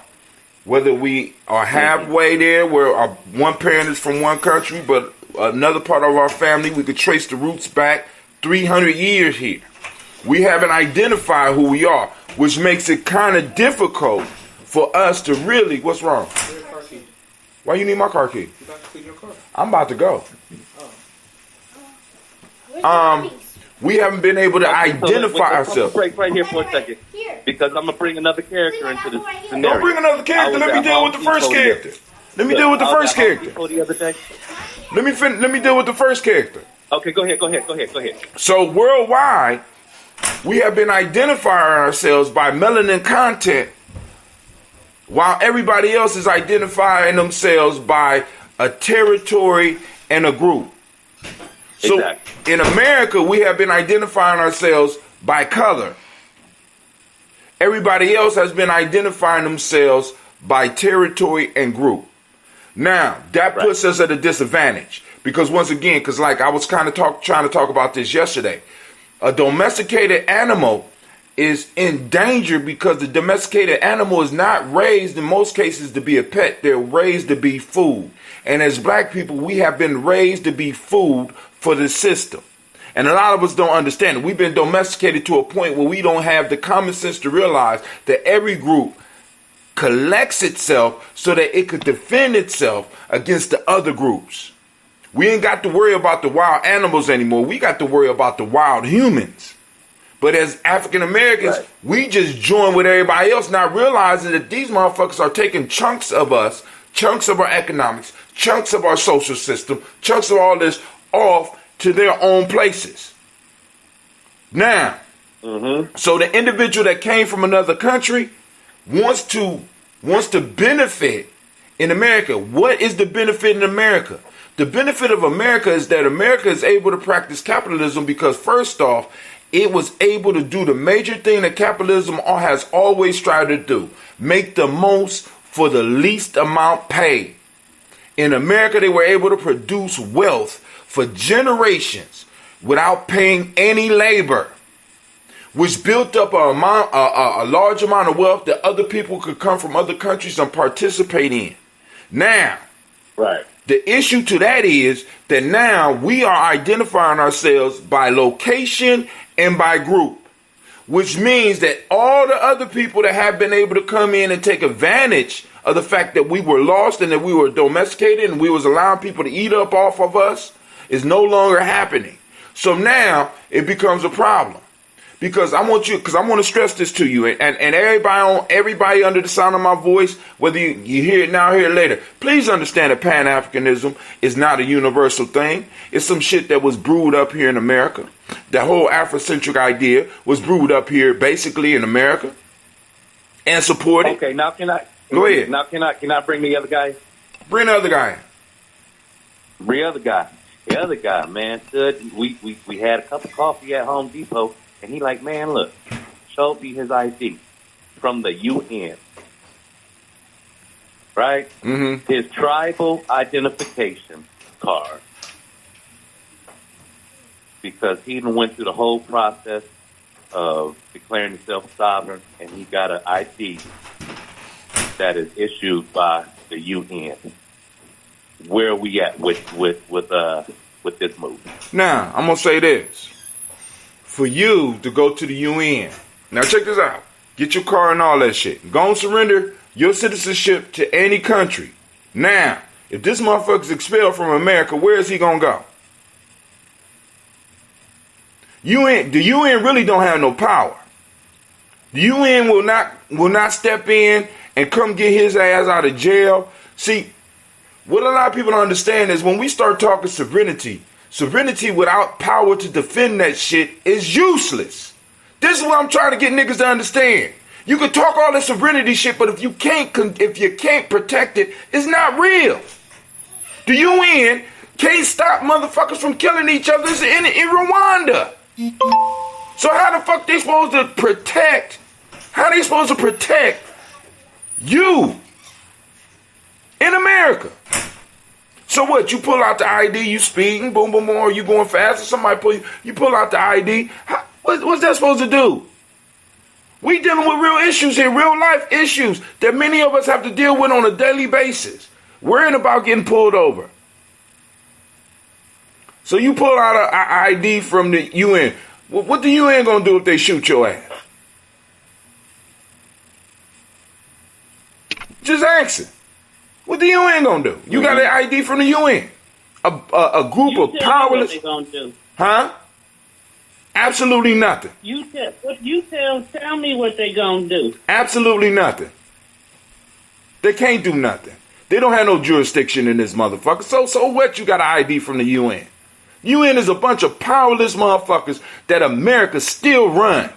Whether we are halfway there, where our one parent is from one country, but another part of our family, we could trace the roots back 300 years here. We haven't identified who we are, which makes it kind of difficult for us to really, what's wrong? Why you need my car key? I'm about to go. We haven't been able to identify ourselves. Break right here for a second, because I'm gonna bring another character into the scenario. Don't bring another character. Let me deal with the first character. Let me deal with the first character. Let me deal with the first character. Okay, go ahead. So worldwide, we have been identifying ourselves by melanin content, while everybody else is identifying themselves by a territory and a group. So exactly. In America, we have been identifying ourselves by color. Everybody else has been identifying themselves by territory and group. Now, that puts us at a disadvantage. Because once again, because like I was kind of trying to talk about this yesterday, a domesticated animal is in danger because the domesticated animal is not raised in most cases to be a pet. They're raised to be food. And as black people, we have been raised to be food for the system. And a lot of us don't understand it. We've been domesticated to a point where we don't have the common sense to realize that every group collects itself so that it could defend itself against the other groups. We ain't got to worry about the wild animals anymore. We got to worry about the wild humans. But as African Americans, we just join with everybody else, not realizing that these motherfuckers are taking chunks of us, chunks of our economics, chunks of our social system, chunks of all this off to their own places. Now, so the individual that came from another country wants to benefit in America. What is the benefit in America? The benefit of America is that America is able to practice capitalism because, first off, it was able to do the major thing that capitalism has always tried to do: make the most for the least amount paid. In America, they were able to produce wealth for generations without paying any labor, which built up a large amount of wealth that other people could come from other countries and participate in. Now, the issue to that is that now we are identifying ourselves by location and by group, which means that all the other people that have been able to come in and take advantage of the fact that we were lost and that we were domesticated and we was allowing people to eat up off of us is no longer happening. So now it becomes a problem. Because I want to stress this to you, and everybody under the sound of my voice, whether you hear it now or hear it later, please understand that Pan-Africanism is not a universal thing. It's some shit that was brewed up here in America. That whole Afrocentric idea was brewed up here basically in America and supported. Okay, now can I go ahead? Now can I bring the other guy? Bring the other guy. Bring the other guy. The other guy, man, stood. We had a cup of coffee at Home Depot. And he like, man, look, showed me his ID from the UN, right? Mm-hmm. His tribal identification card. Because he even went through the whole process of declaring himself sovereign, and he got an ID that is issued by the UN. Where are we at with this move? Now, I'm going to say this. For you to go to the UN. Now check this out. Get your car and all that shit. Go and surrender your citizenship to any country. Now, if this motherfucker's expelled from America, where is he gonna go? The UN really don't have no power. The UN will not step in and come get his ass out of jail. See, what a lot of people don't understand is when we start talking sovereignty without power to defend that shit is useless. This is what I'm trying to get niggas to understand. You can talk all this sovereignty shit, but if you can't protect it, it's not real. The UN can't stop motherfuckers from killing each other in Rwanda. So how the fuck they supposed to protect? How they supposed to protect you in America? So what? You pull out the ID, you speeding, boom, boom, boom, or you going fast, or somebody you pull out the ID. What's that supposed to do? We dealing with real issues here, real life issues that many of us have to deal with on a daily basis. Worrying about getting pulled over. So you pull out an ID from the UN. What the UN gonna do if they shoot your ass? Just asking. What the UN gonna do? You got an ID from the UN. A group of powerless. What they gonna do? Huh? Absolutely nothing. Tell me what they gonna do. Absolutely nothing. They can't do nothing. They don't have no jurisdiction in this motherfucker. So what? You got an ID from the UN? UN is a bunch of powerless motherfuckers that America still run.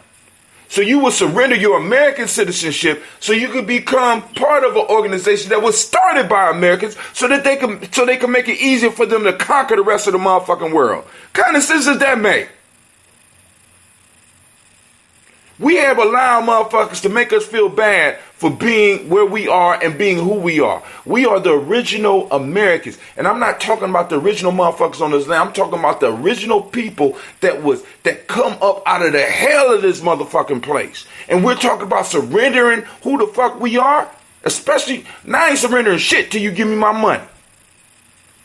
So you will surrender your American citizenship so you can become part of an organization that was started by Americans so they can make it easier for them to conquer the rest of the motherfucking world. What kind of sense does that make? We have allowed motherfuckers to make us feel bad for being where we are and being who we are. We are the original Americans. And I'm not talking about the original motherfuckers on this land. I'm talking about the original people that come up out of the hell of this motherfucking place. And we're talking about surrendering who the fuck we are. Especially, now I ain't surrendering shit till you give me my money.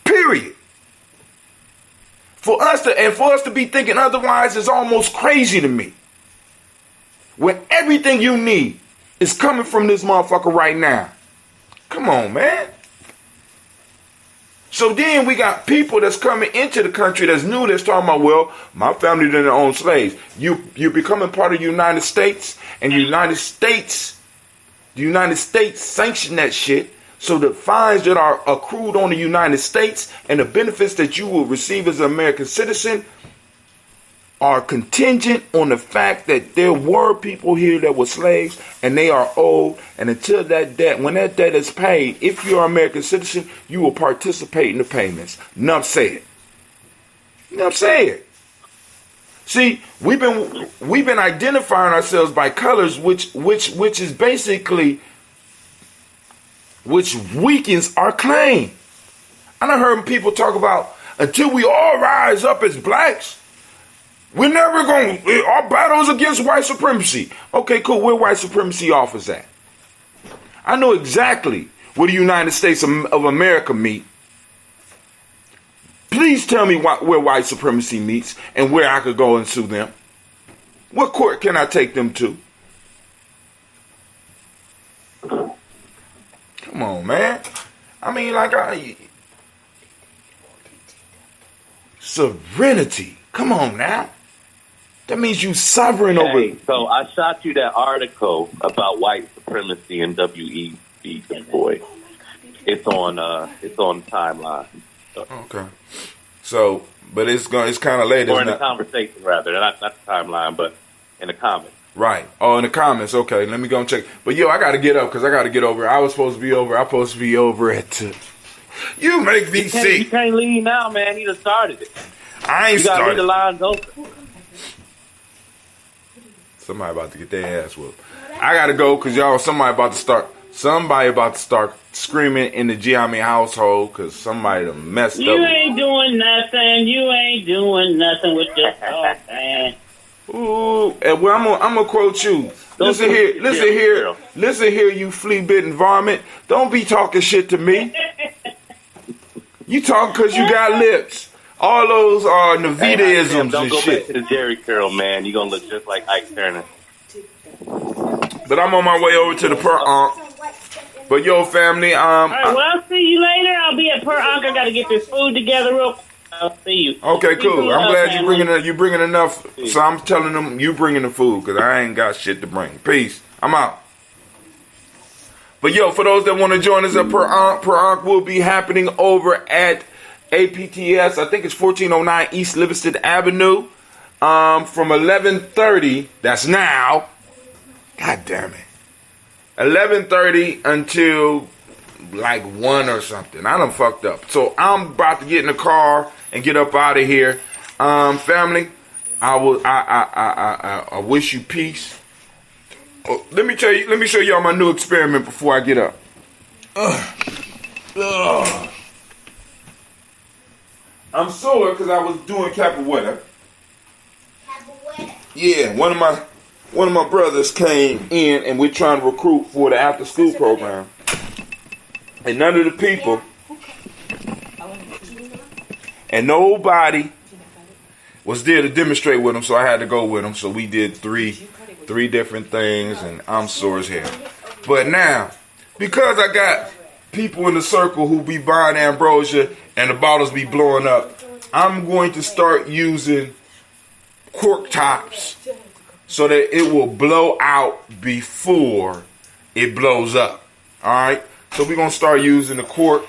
Period. For us to be thinking otherwise is almost crazy to me. When everything you need is coming from this motherfucker right now. Come on, man. So then we got people that's coming into the country that's new that's talking about, well, my family didn't own slaves. You're becoming part of the United States, and the United States sanctioned that shit. So the fines that are accrued on the United States and the benefits that you will receive as an American citizen are contingent on the fact that there were people here that were slaves and they are owed, and until that debt, when that debt is paid, if you're an American citizen, you will participate in the payments. Enough said. Enough said. See, we've been identifying ourselves by colors, which is basically which weakens our claim. I done heard people talk about until we all rise up as blacks. We're never going to, our battles against white supremacy. Okay, cool. Where white supremacy offers at? I know exactly where the United States of America meet. Please tell me where white supremacy meets and where I could go and sue them. What court can I take them to? Come on, man. I mean, serenity. Come on now. That means you sovereign over. So I shot you that article about white supremacy and WEB, boy. It's on timeline. So. Okay. So, but it's kind of late. Or in the conversation, rather, not the timeline, but in the comments. Right. Oh, in the comments. Okay, let me go and check. But yo, I got to get up because I got to get over. I'm supposed to be over at. You make me sick. You can't leave now, man. He just started it. I ain't started. You got to leave the lines open. Somebody about to get their ass whooped. I gotta go because y'all. Somebody about to start screaming in the Gye-Nyame household because somebody done messed up. You ain't doing nothing. You ain't doing nothing with your talk, man. Ooh, and well, I'm gonna quote you. Listen here, you flea-bitten varmint. Don't be talking shit to me. You talk because you got lips. All those are Navita-isms and shit. Don't go back to the Jerry curl, man. You're going to look just like Ike Turner. But I'm on my way over to the But yo, family, all right, well, I'll see you later. I'll be at Per Unc. I got to get this food together real quick. I'll see you. Okay, cool. I'm glad you bringing enough. So I'm telling them you bringing the food because I ain't got shit to bring. Peace. I'm out. But yo, for those that want to join us at Per Unc will be happening over at APTS, I think it's 1409 East Livingston Avenue, from 11:30. That's now. God damn it. 11:30 until like 1 or something. I done fucked up. So I'm about to get in the car and get up out of here. Family, I wish you peace. Oh, let me show y'all my new experiment before I get up. I'm sore because I was doing capoeira. Capoeira. Yeah, one of my brothers came in and we're trying to recruit for the after school program. And none of the people and nobody was there to demonstrate with him, so I had to go with him. So we did three different things, and I'm sore as hell. But now, because I got people in the circle who be buying ambrosia and the bottles be blowing up, I'm going to start using cork tops so that it will blow out before it blows up. Alright? So we're going to start using the cork.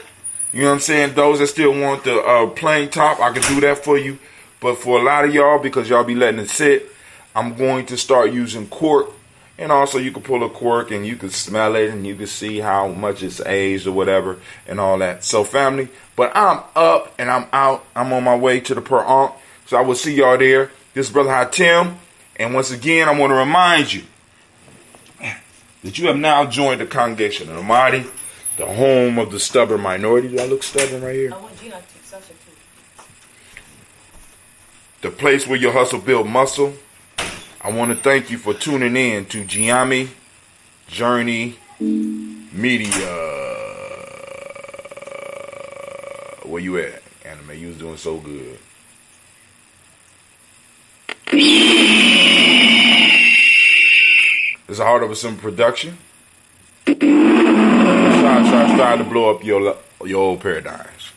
You know what I'm saying? Those that still want the plain top, I can do that for you. But for a lot of y'all, because y'all be letting it sit, I'm going to start using cork. And also you can pull a cork and you can smell it and you can see how much it's aged or whatever and all that. So family, but I'm up and I'm out. I'm on my way to the Per Ankh. So I will see y'all there. This is Brother Hatim. And once again, I want to remind you that you have now joined the congregation of Imani, the home of the stubborn minority. Do I look stubborn right here? I want you not to such a too. The place where your hustle build muscle. I want to thank you for tuning in to Gye-Nyame Journey Media. Where you at, Anime? You was doing so good. It's a Heart of a Simple production. Try to blow up your old paradigms.